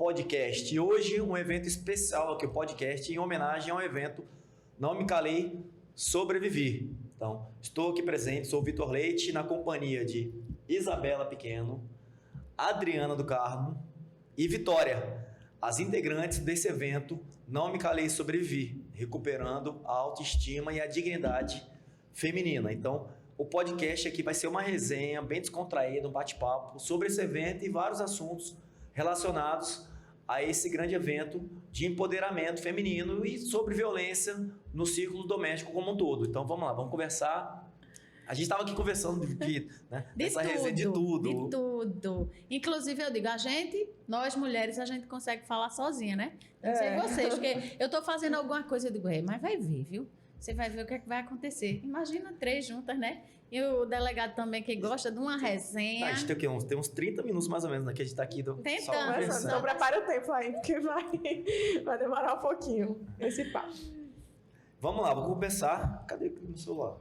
podcast. E hoje um evento especial aqui, o podcast em homenagem ao evento Não Me Calei, Sobrevivi. Então, estou aqui presente, sou o Vitor Leite, na companhia de Isabela Pequeno, Adriana do Carmo e Vitória, as integrantes desse evento Não Me Calei, Sobrevivi, recuperando a autoestima e a dignidade feminina. Então, o podcast aqui vai ser uma resenha bem descontraída, um bate-papo sobre esse evento e vários assuntos relacionados a esse grande evento de empoderamento feminino e sobre violência no círculo doméstico como um todo. Então vamos lá, vamos conversar. A gente estava aqui conversando dessa resenha de tudo. De tudo. Inclusive, eu digo, nós mulheres, a gente consegue falar sozinha, né? Não sei vocês, porque eu tô fazendo alguma coisa, eu digo, mas vai ver, viu? Você vai ver o que é que vai acontecer. Imagina 3 juntas, né? E o delegado também, que gosta de uma resenha. A gente tem o quê? Tem uns 30 minutos mais ou menos, né? Que a gente tá aqui tentando. só conversando. Então prepara o tempo aí, porque vai demorar um pouquinho esse papo. Vamos lá, vou começar. Cadê o meu celular?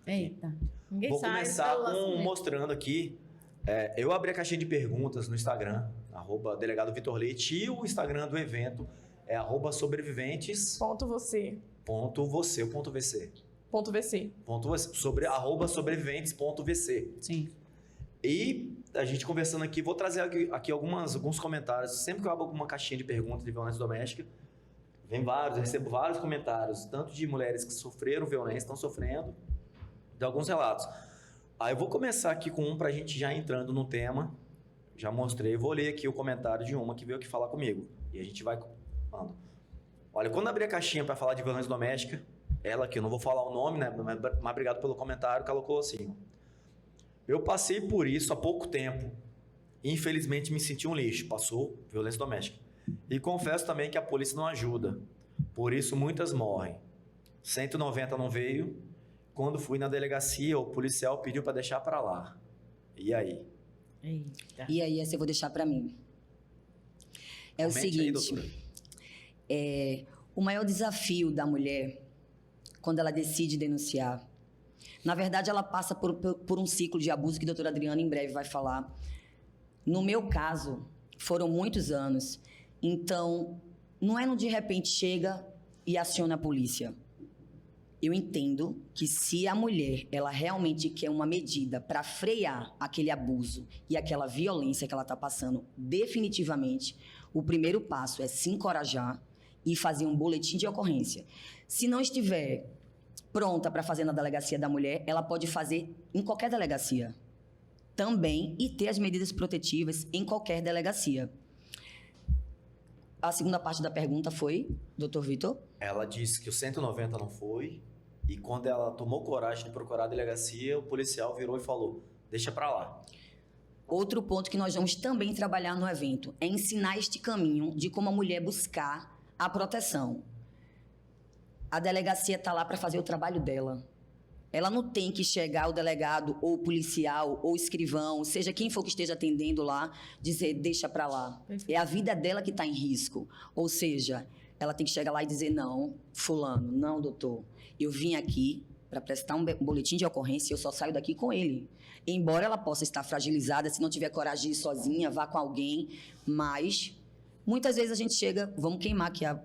Eita. Ninguém Vou sabe, começar mostrando aqui. Eu abri a caixinha de perguntas no Instagram, @delegado Vitor Leite, e o Instagram do evento é @sobreviventes. @você. @sobreviventes.vc. Sim. E a gente conversando aqui, vou trazer aqui alguns comentários. Sempre que eu abro alguma caixinha de perguntas de violência doméstica, vem vários, eu recebo vários comentários, tanto de mulheres que sofreram violência, estão sofrendo, de alguns relatos. Aí eu vou começar aqui com um pra gente já entrando no tema. Já mostrei, vou ler aqui o comentário de uma que veio aqui falar comigo. E a gente vai falando. Olha, quando abri a caixinha para falar de violência doméstica, ela aqui, eu não vou falar o nome, né? Mas obrigado pelo comentário, que ela colocou assim: eu passei por isso há pouco tempo. Infelizmente me senti um lixo. Passou violência doméstica. E confesso também que a polícia não ajuda. Por isso muitas morrem. 190 não veio. Quando fui na delegacia, o policial pediu para deixar para lá. E aí? Eita. E aí, essa eu vou deixar para mim. É o seguinte. O maior desafio da mulher, quando ela decide denunciar, na verdade ela passa por um ciclo de abuso que a doutora Adriana em breve vai falar. No meu caso, foram muitos anos. Então, não é no de repente chega e aciona a polícia. Eu entendo que se a mulher, ela realmente quer uma medida para frear aquele abuso e aquela violência que ela está passando, definitivamente, o primeiro passo é se encorajar e fazer um boletim de ocorrência. Se não estiver pronta para fazer na delegacia da mulher, ela pode fazer em qualquer delegacia também e ter as medidas protetivas em qualquer delegacia. A segunda parte da pergunta foi, doutor Vitor? Ela disse que o 190 não foi, e quando ela tomou coragem de procurar a delegacia, o policial virou e falou, deixa pra lá. Outro ponto que nós vamos também trabalhar no evento é ensinar este caminho de como a mulher buscar a proteção. A delegacia está lá para fazer o trabalho dela. Ela não tem que chegar o delegado, ou o policial, ou o escrivão, seja quem for que esteja atendendo lá, dizer, deixa pra lá. Perfeito. É a vida dela que está em risco. Ou seja, ela tem que chegar lá e dizer, não, fulano, não, doutor, eu vim aqui para prestar um boletim de ocorrência e eu só saio daqui com ele. Embora ela possa estar fragilizada, se não tiver coragem de ir sozinha, vá com alguém, mas muitas vezes a gente chega, vamos queimar aqui a...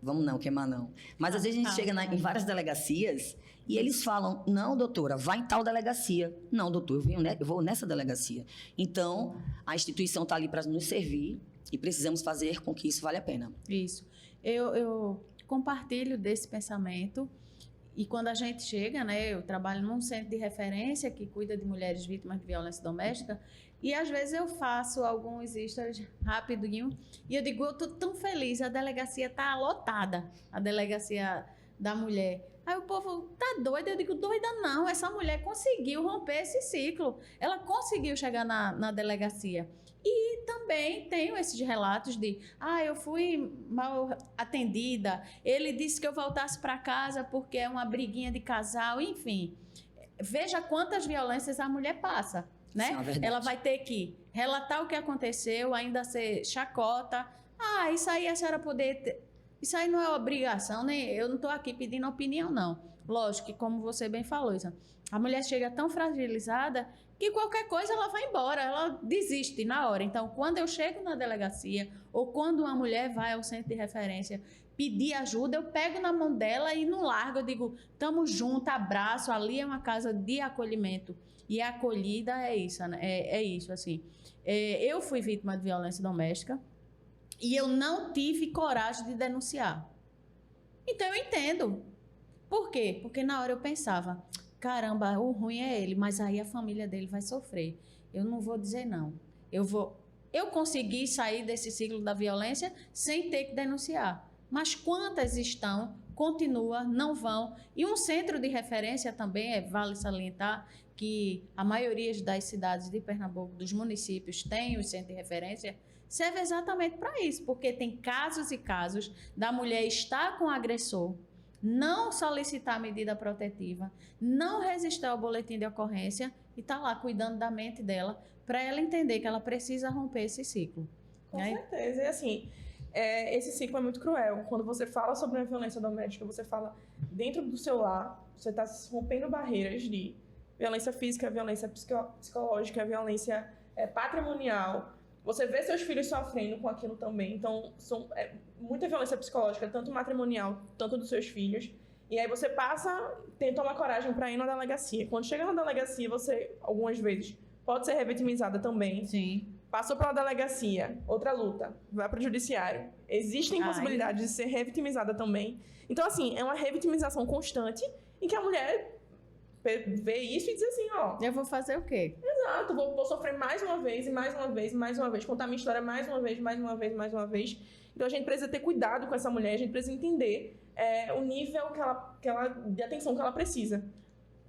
Vamos não, queimar não. Mas às vezes a gente chega em várias delegacias e eles falam, não, doutora, vai em tal delegacia. Não, doutor, eu vou nessa delegacia. Então, a instituição está ali para nos servir e precisamos fazer com que isso valha a pena. Isso. Eu compartilho desse pensamento. E quando a gente chega, né, eu trabalho num centro de referência que cuida de mulheres vítimas de violência doméstica e às vezes eu faço alguns stories rapidinho e eu digo, eu tô tão feliz, a delegacia tá lotada, a delegacia da mulher. Aí o povo, tá doida? Eu digo, doida não, essa mulher conseguiu romper esse ciclo, ela conseguiu chegar na delegacia. E também tenho esses relatos de, eu fui mal atendida, ele disse que eu voltasse para casa porque é uma briguinha de casal, enfim. Veja quantas violências a mulher passa, né? Sim, ela vai ter que relatar o que aconteceu, ainda ser chacota. Isso aí a senhora poder Isso aí não é obrigação, nem eu não estou aqui pedindo opinião, não. Lógico que, como você bem falou, Isa, a mulher chega tão fragilizada que qualquer coisa ela vai embora, ela desiste na hora. Então, quando eu chego na delegacia ou quando uma mulher vai ao centro de referência pedir ajuda, eu pego na mão dela e não largo, eu digo, tamo junto, abraço, ali é uma casa de acolhimento. E a acolhida é isso, né? É isso, assim. Eu fui vítima de violência doméstica e eu não tive coragem de denunciar. Então, eu entendo. Por quê? Porque na hora eu pensava, caramba, o ruim é ele, mas aí a família dele vai sofrer. Eu não vou dizer não. Eu consegui sair desse ciclo da violência sem ter que denunciar. Mas quantas estão, continua, não vão. E um centro de referência também, vale salientar, que a maioria das cidades de Pernambuco, dos municípios, tem o centro de referência, serve exatamente para isso, porque tem casos e casos da mulher estar com o agressor, não solicitar medida protetiva, não resistir ao boletim de ocorrência e tá lá cuidando da mente dela para ela entender que ela precisa romper esse ciclo. Com certeza. E assim, esse ciclo é muito cruel. Quando você fala sobre a violência doméstica, você fala dentro do seu lar, você está rompendo barreiras de violência física, violência psicológica, violência patrimonial. Você vê seus filhos sofrendo com aquilo também. Então, muita violência psicológica, tanto matrimonial, tanto dos seus filhos. E aí você tem que tomar coragem para ir na delegacia. Quando chega na delegacia, você, algumas vezes, pode ser revitimizada também. Sim. Passou pela delegacia, outra luta, vai para o judiciário. Existem possibilidades de ser revitimizada também. Então, assim, é uma revitimização constante em que a mulher vê isso e diz assim, ó... Eu vou fazer o quê? Exato, vou sofrer mais uma vez, e mais uma vez, mais uma vez, contar minha história mais uma vez, mais uma vez, mais uma vez. Então, a gente precisa ter cuidado com essa mulher, a gente precisa entender o nível de atenção que ela precisa.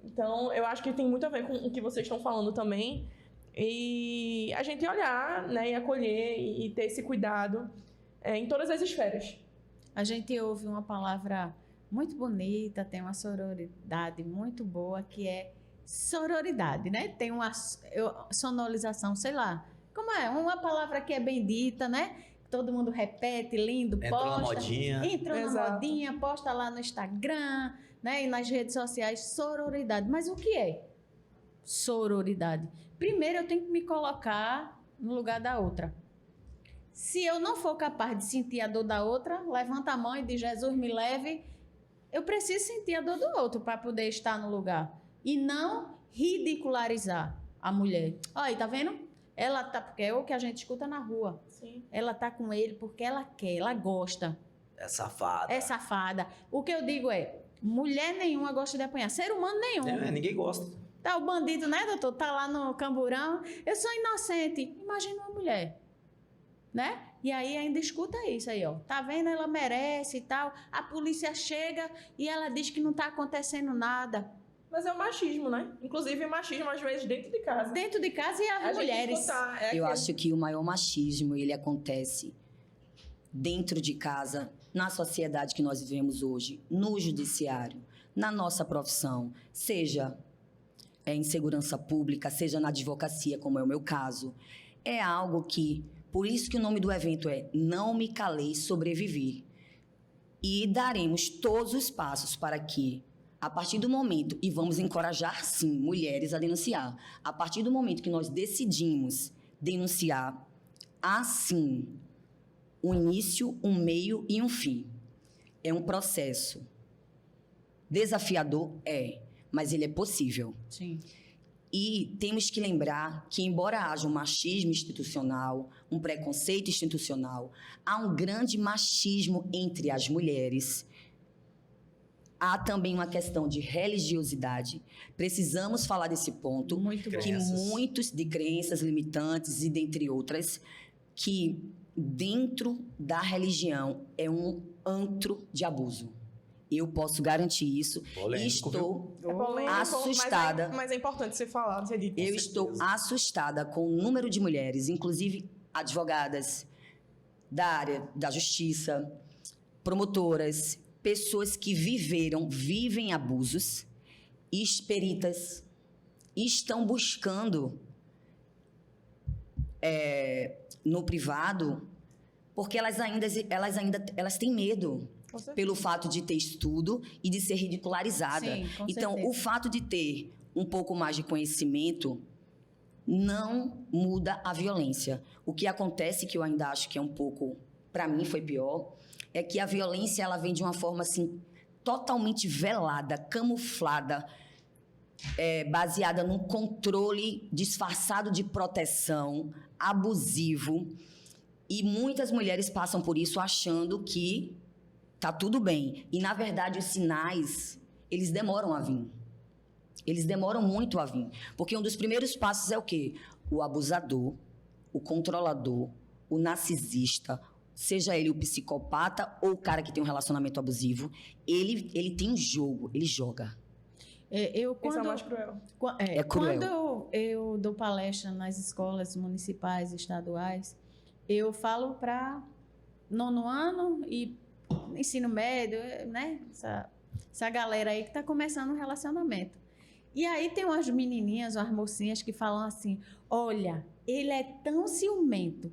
Então, eu acho que tem muito a ver com o que vocês estão falando também. E a gente olhar, né, e acolher e ter esse cuidado em todas as esferas. A gente ouve uma palavra muito bonita, tem uma sororidade muito boa, que é sororidade, né? Tem uma sonorização, sei lá. Como é? Uma palavra que é bendita, né? Todo mundo repete, lindo, posta. Entrou na modinha. Entrou na modinha, posta lá no Instagram, né? E nas redes sociais, sororidade. Mas o que é sororidade? Primeiro, eu tenho que me colocar no lugar da outra. Se eu não for capaz de sentir a dor da outra, levanta a mão e diz, Jesus, me leve. Eu preciso sentir a dor do outro para poder estar no lugar. E não ridicularizar a mulher. Olha, tá vendo? Ela tá, porque é o que a gente escuta na rua. Sim. Ela tá com ele porque ela quer, ela gosta. É safada. É safada. O que eu digo é, mulher nenhuma gosta de apanhar. Ser humano nenhum. Ninguém gosta. Tá o bandido, né, doutor? Tá lá no camburão. Eu sou inocente. Imagina uma mulher, né? E aí ainda escuta isso aí, ó. Tá vendo? Ela merece e tal. A polícia chega e ela diz que não tá acontecendo nada. Mas é o machismo, né? Inclusive o machismo, às vezes, dentro de casa. Dentro de casa e as mulheres. Eu acho que o maior machismo, ele acontece dentro de casa, na sociedade que nós vivemos hoje, no judiciário, na nossa profissão, seja em segurança pública, seja na advocacia, como é o meu caso. É algo que, por isso que o nome do evento é Não Me Calei, Sobreviver. E daremos todos os passos para que, a partir do momento, e vamos encorajar, sim, mulheres a denunciar, a partir do momento que nós decidimos denunciar, há, sim, um início, um meio e um fim. É um processo desafiador, mas ele é possível. Sim. E temos que lembrar que, embora haja um machismo institucional, um preconceito institucional, há um grande machismo entre as mulheres. Há também uma questão de religiosidade. Precisamos falar desse ponto. Muito bom. Que muitos de crenças limitantes e dentre outras, que dentro da religião é um antro de abuso. Eu posso garantir isso. Polêmico, Estou polêmico, assustada. Mas é importante ser falado, ser dito. Eu estou assustada com o número de mulheres, inclusive advogadas da área da justiça, promotoras, pessoas que vivem abusos, peritas, estão buscando no privado Porque elas têm medo Com certeza. pelo fato de ter estudo e de ser ridicularizada. Sim, com Então, certeza. o fato de ter um pouco mais de conhecimento não muda a violência. O que acontece, que eu ainda acho que é um pouco, para mim foi pior, é que a violência ela vem de uma forma assim totalmente velada, camuflada, baseada num controle disfarçado de proteção, abusivo. E muitas mulheres passam por isso achando que tá tudo bem. E, na verdade, os sinais, eles demoram a vir. Eles demoram muito a vir. Porque um dos primeiros passos é o quê? O abusador, o controlador, o narcisista, seja ele o psicopata ou o cara que tem um relacionamento abusivo, ele tem um jogo, ele joga. Esse é o mais cruel. É cruel. Quando eu dou palestra nas escolas municipais, estaduais, eu falo para 9º ano e ensino médio, né? Essa galera aí que está começando um relacionamento. E aí tem umas menininhas, umas mocinhas que falam assim, olha, ele é tão ciumento,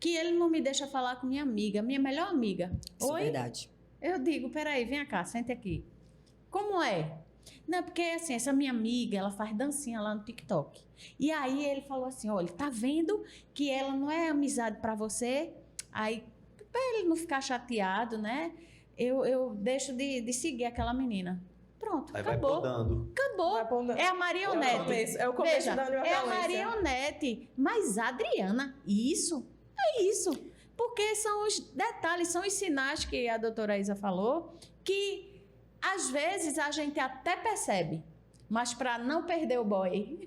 que ele não me deixa falar com minha amiga, minha melhor amiga. Isso Oi? é verdade. Eu digo, peraí, vem cá, sente aqui. Como é? Não, porque assim, essa minha amiga, ela faz dancinha lá no TikTok. E aí ele falou assim, olha, tá vendo que ela não é amizade pra você? Aí, pra ele não ficar chateado, né? Eu deixo de seguir aquela menina. Pronto, Aí vai acabou. podando. Acabou. Vai pondo- É a marionete. É o começo Veja, da é a violência. marionete. Mas, Adriana, isso é isso. Porque são os detalhes, são os sinais que a doutora Isa falou, que às vezes a gente até percebe, mas para não perder o boy,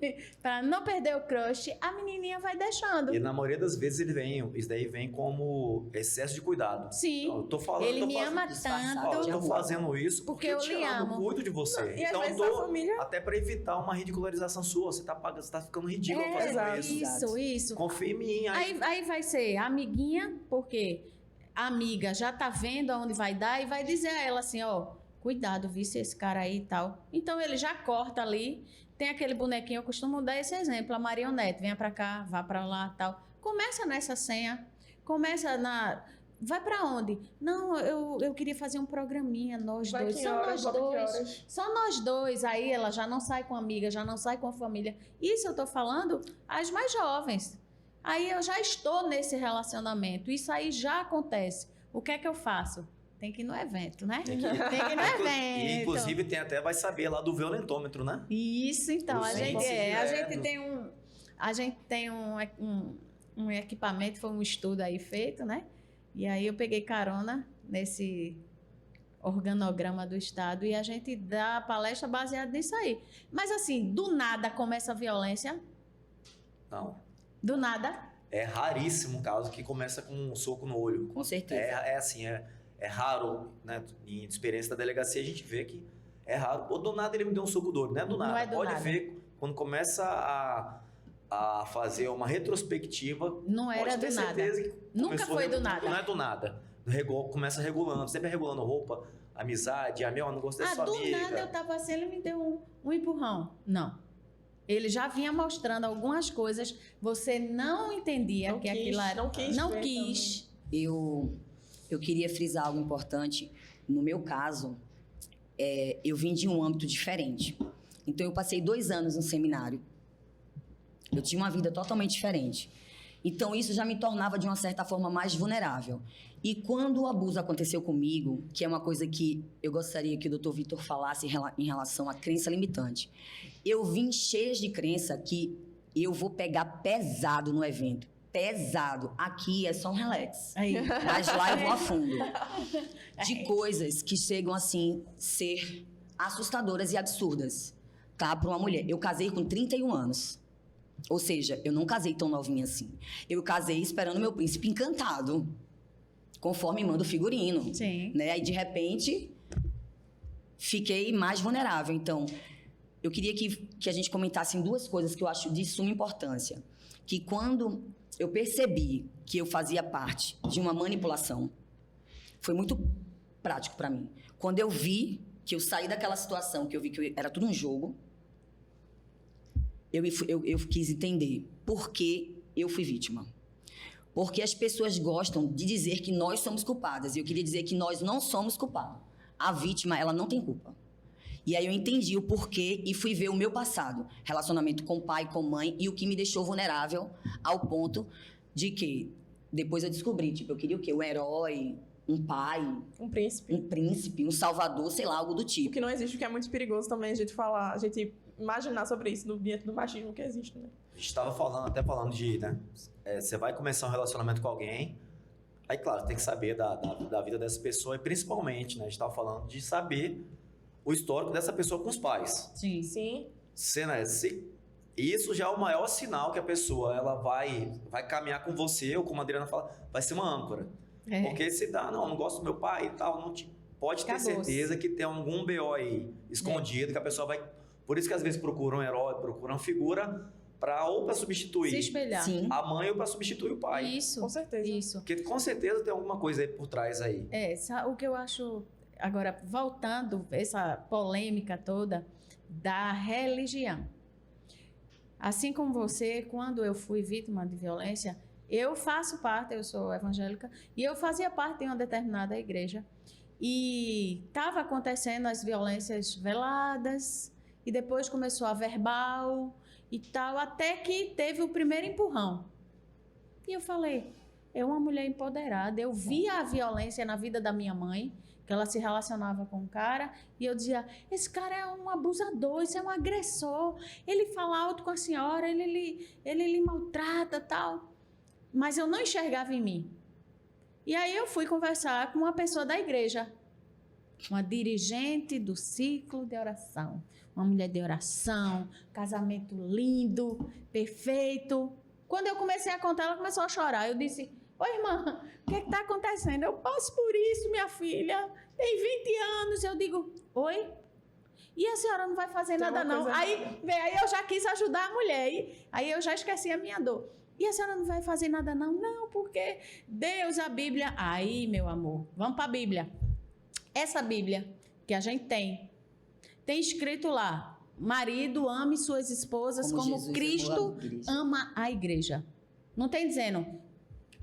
para não perder o crush, a menininha vai deixando. E na maioria das vezes isso daí vem como excesso de cuidado. Sim, Então, eu tô falando, ele tô me fazendo- ama disfarçado Ó, tanto. eu tô fazendo isso Porque porque eu eu te lhe amo, amo. cuido de você. E às Então eu vezes a tô família... até para evitar uma ridicularização sua. Você tá ficando ridículo fazendo exato. isso. Isso. Confia em mim. Aí vai ser amiguinha, porque a amiga já tá vendo aonde vai dar e vai dizer a ela assim, ó, cuidado, viu, se esse cara aí e tal. Então ele já corta ali, tem aquele bonequinho, eu costumo dar esse exemplo, a marionete, venha pra cá, vá pra lá, tal. Começa nessa senha, vai pra onde? Não, eu queria fazer um programinha, nós Vai dois, que só horas, nós vai que dois. horas. Só nós dois, aí ela já não sai com amiga, já não sai com a família. Isso eu tô falando as mais jovens. Aí eu já estou nesse relacionamento, isso aí já acontece. O que é que eu faço? Tem que ir no evento, né? Tem que ir no evento. Inclusive, vai saber lá do violentômetro, né? Isso, então, a Sim, gente, sim, a é. gente tem um equipamento, foi um estudo aí feito, né? E aí eu peguei carona nesse organograma do Estado e a gente dá a palestra baseada nisso aí. Mas assim, do nada começa a violência, Não. do nada. É raríssimo o caso que começa com um soco no olho. Com certeza. É raro, né? Em experiência da delegacia, a gente vê que é raro. Ou do nada ele me deu um soco do olho, não é do nada. Não é do Pode nada. ver, quando começa a fazer uma retrospectiva, Não era pode ter do nada. certeza que Nunca começou foi do nada. Não é do nada. Começa regulando, sempre regulando roupa, amizade, não gostei da sua Do amiga. nada eu tava assim, ele me deu um empurrão. Não. Ele já vinha mostrando algumas coisas, você não entendia Não que quis, aquilo era. não quis Não ver quis. Eu queria frisar algo importante. No meu caso, eu vim de um âmbito diferente. Então, eu passei 2 anos no seminário. Eu tinha uma vida totalmente diferente. Então, isso já me tornava, de uma certa forma, mais vulnerável. E quando o abuso aconteceu comigo, que é uma coisa que eu gostaria que o Dr. Vitor falasse em relação à crença limitante, eu vim cheia de crença que eu vou pegar pesado no evento. Pesado. Aqui é só um relax. Aí. Mas lá eu vou a fundo. De coisas que chegam, assim, ser assustadoras e absurdas, tá? Para uma mulher. Eu casei com 31 anos. Ou seja, eu não casei tão novinha assim. Eu casei esperando meu príncipe encantado, conforme manda o figurino. Sim. Né? Aí, de repente, fiquei mais vulnerável. Então, eu queria que a gente comentasse em 2 coisas que eu acho de suma importância. Que quando eu percebi que eu fazia parte de uma manipulação, foi muito prático para mim. Quando eu vi que eu saí daquela situação, que eu vi que era tudo um jogo, eu quis entender por que eu fui vítima. Porque as pessoas gostam de dizer que nós somos culpadas. E eu queria dizer que nós não somos culpados. A vítima, ela não tem culpa. E aí eu entendi o porquê e fui ver o meu passado. Relacionamento com pai, com mãe, e o que me deixou vulnerável ao ponto de que depois eu descobri, tipo, eu queria o quê? Um herói, um pai, Um príncipe. um príncipe, um salvador, sei lá, algo do O tipo. que não existe, o que é muito perigoso também a gente falar, a gente imaginar sobre isso diante do machismo que existe, né? A gente estava falando de, né? Você vai começar um relacionamento com alguém, aí, claro, tem que saber da vida dessa pessoa e principalmente, né? A gente estava falando de saber o histórico dessa pessoa com os pais. Sim. Sim. Isso já é o maior sinal que a pessoa ela vai caminhar com você, ou como a Adriana fala, vai ser uma âncora. É. Porque se dá, não gosto do meu pai e tal, pode ter Acabou-se. certeza que tem algum BO aí escondido, que a pessoa vai... Por isso que às vezes procuram um herói, procuram uma figura ou para substituir Se espelhar. Sim. a mãe ou para substituir o pai. Isso. Com certeza. Isso. Porque com certeza tem alguma coisa aí por trás aí. O que eu acho, agora, voltando, essa polêmica toda da religião. Assim como você, quando eu fui vítima de violência, eu faço parte, eu sou evangélica, e eu fazia parte de uma determinada igreja. E estava acontecendo as violências veladas, e depois começou a verbal e tal, até que teve o primeiro empurrão. E eu falei, é uma mulher empoderada, eu via a violência na vida da minha mãe, que ela se relacionava com um cara, e eu dizia, esse cara é um abusador, isso é um agressor, ele fala alto com a senhora, ele lhe maltrata, tal. Mas eu não enxergava em mim. E aí eu fui conversar com uma pessoa da igreja, uma dirigente do ciclo de oração, uma mulher de oração, casamento lindo, perfeito. Quando eu comecei a contar, ela começou a chorar. Eu disse, oi, irmã, o que está acontecendo? Eu passo por isso, minha filha. Tem 20 anos. Eu digo, oi? E a senhora não vai fazer nada, não. Aí eu já quis ajudar a mulher. Aí eu já esqueci a minha dor. E a senhora não vai fazer nada, não? Não, porque Deus, a Bíblia... Aí, meu amor, vamos para a Bíblia. Essa Bíblia que a gente tem escrito lá, marido ame suas esposas como Cristo ama a igreja. Não tem dizendo,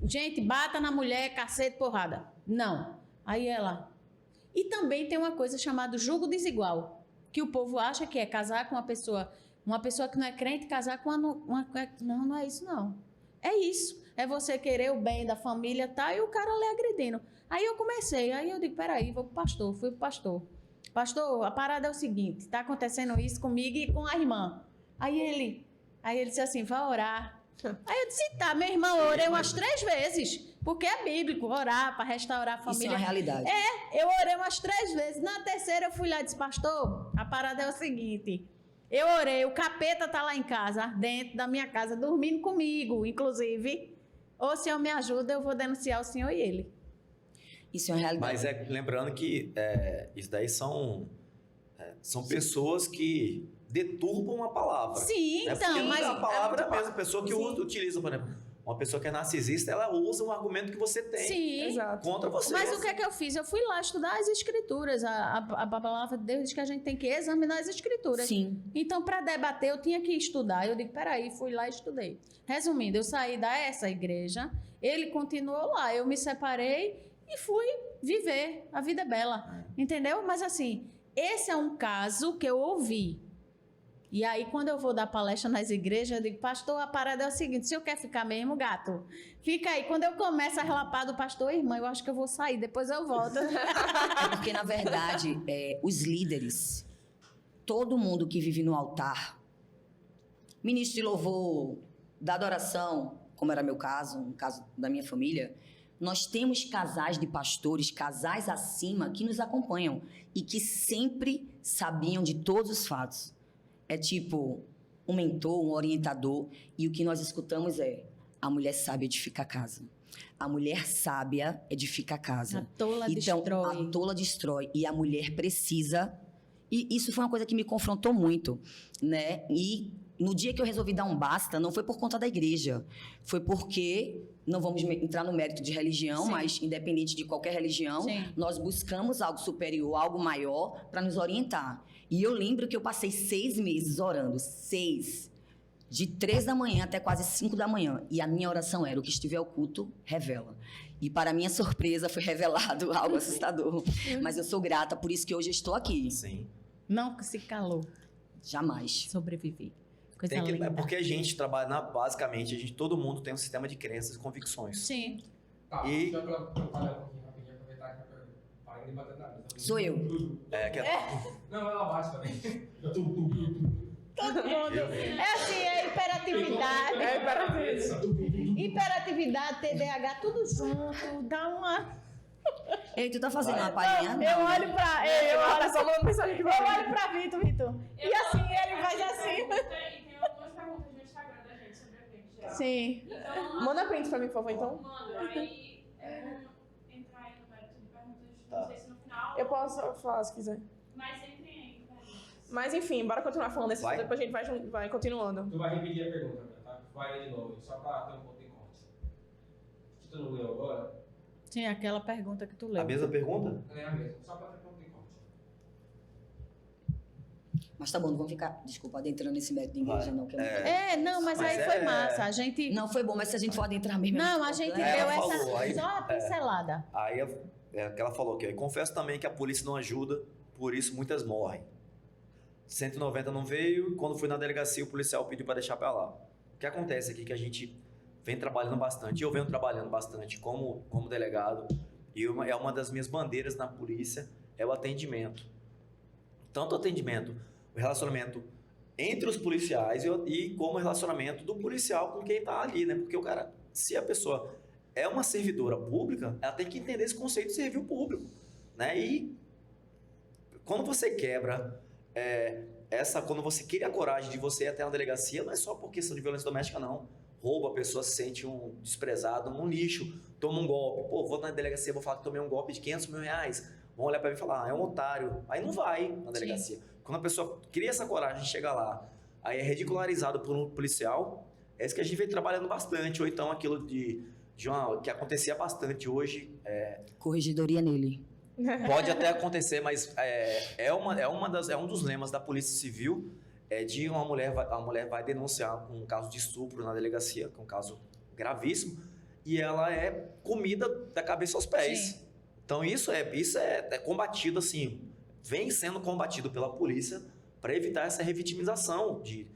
gente, bata na mulher, cacete, porrada. Não. Aí ela... E também tem uma coisa chamada jugo desigual, que o povo acha que é casar com uma pessoa que não é crente, casar com uma... Não é isso, não. É isso. É você querer o bem da família, tá? E o cara lhe agredindo. Aí eu comecei, aí eu digo, peraí, vou pro pastor, fui pro pastor. Pastor, a parada é o seguinte, tá acontecendo isso comigo e com a irmã. Aí ele disse assim, vai orar. Aí eu disse, tá, minha irmã, eu orei umas 3 vezes, porque é bíblico, orar para restaurar a família. Isso é uma realidade. Eu orei umas 3 vezes. Na terceira eu fui lá e disse, pastor, a parada é o seguinte, eu orei, o capeta tá lá em casa, dentro da minha casa, dormindo comigo, inclusive. Ou se eu me ajuda, eu vou denunciar o senhor e ele. Isso é uma realidade. Mas lembrando que isso daí são pessoas que deturpam a palavra. Sim, então. Porque Mas a palavra é a mesma pessoa que utiliza, por exemplo. Uma pessoa que é narcisista, ela usa um argumento que você tem sim. Exato. contra você. Mas o que é que eu fiz? Eu fui lá estudar as escrituras. A palavra de Deus diz que a gente tem que examinar as escrituras. Sim. Então, para debater, eu tinha que estudar. Eu digo, peraí, fui lá e estudei. Resumindo, eu saí dessa igreja, ele continuou lá. Eu me separei e fui viver. A vida é bela. Entendeu? Mas assim, esse é um caso que eu ouvi. E aí, quando eu vou dar palestra nas igrejas, eu digo, pastor, a parada é o seguinte, se eu quer ficar mesmo, gato, fica aí. Quando eu começo a relapar do pastor, irmã, eu acho que eu vou sair, depois eu volto. É porque, na verdade, os líderes, todo mundo que vive no altar, ministro de louvor, da adoração, como era meu caso, no caso da minha família, nós temos casais de pastores, casais acima, que nos acompanham e que sempre sabiam de todos os fatos. É tipo um mentor, um orientador, e o que nós escutamos é: a mulher sábia edifica a casa. A mulher sábia edifica a casa. A tola então, destrói. a tola destrói. E a mulher precisa... E isso foi uma coisa que me confrontou muito, né? E no dia que eu resolvi dar um basta, não foi por conta da igreja. Foi porque, não vamos entrar no mérito de religião, Sim. mas independente de qualquer religião, Sim. nós buscamos algo superior, algo maior, para nos orientar. E eu lembro que eu passei 6 meses orando, 6, de 3 da manhã até quase 5 da manhã. E a minha oração era: o que estiver oculto, revela. E para minha surpresa, foi revelado algo assustador. Mas eu sou grata, por isso que hoje eu estou aqui. Sim. Não se calou. Jamais. Sobrevivi. Coisa Tem que, linda. é porque a gente trabalha, basicamente, todo mundo tem um sistema de crenças e convicções. Sim. Tá, E- deixa eu falar um pouquinho rapidinho, aproveitar que eu parei de bater nada. Sou eu. Não, ela bate também. Todo mundo. É assim, é hiperatividade. É imperativo. Hiperatividade, TDAH, tudo junto. Dá uma. Ei, tu tá fazendo uma palhinha? Eu olho pra ele, eu olho Só mandando mensagem aqui Eu pra olho pra Vitor. E assim, ele faz assim. E tem algumas perguntas no Instagram da gente sobre a frente já. Sim. Então, Manda print pra mim, por favor, então. manda. Aí vamos entrar aí no mérito de perguntas. Tá. Não sei se no final. Eu posso falar se quiser. Mas entrem aí com perguntas. Mas enfim, bora continuar falando desse Vai. assunto, depois a gente vai continuando. Tu vai repetir a pergunta, tá? Vai ler de novo, só pra ter um ponto de corte. Que tu não leu agora, Sim, aquela pergunta que tu leu. A mesma pergunta? não é a mesma, só pra ter ponto de corte. Mas tá bom, não vamos ficar, desculpa, adentrando nesse método de igreja, não. Que eu não quero. Não, mas Mas aí foi é- massa. A gente. Não, foi bom, mas se a gente for adentrar mesmo... Não, a gente É, deu ela essa. falou, aí- Só a pincelada. Aí é que ela falou aqui. Confesso também que a polícia não ajuda, por isso muitas morrem. 190 não veio, e quando fui na delegacia o policial pediu para deixar para lá. O que acontece aqui é que a gente vem trabalhando bastante, eu venho trabalhando bastante como delegado, e é uma das minhas bandeiras na polícia, é o atendimento. Tanto o atendimento, o relacionamento entre os policiais e como o relacionamento do policial com quem está ali, né? Porque o cara, se a pessoa é uma servidora pública, ela tem que entender esse conceito de serviço público, né? E quando você quebra quando você cria a coragem de você ir até uma delegacia, não é só por questão de violência doméstica, não. Rouba, a pessoa se sente um desprezado, um lixo, toma um golpe. Pô, vou na delegacia, vou falar que tomei um golpe de 500 mil reais. Vão olhar pra mim e falar, é um otário. Aí não vai na delegacia. Quando a pessoa cria essa coragem de chegar lá, aí é ridicularizado por um policial, é isso que a gente vem trabalhando bastante. Ou então aquilo que acontecia bastante hoje, Corregedoria nele. pode até acontecer, mas é um dos lemas da Polícia Civil, de a mulher vai denunciar um caso de estupro na delegacia, que é um caso gravíssimo, e ela é comida da cabeça aos pés. Sim. Então isso é combatido assim, vem sendo combatido pela polícia para evitar essa revitimização de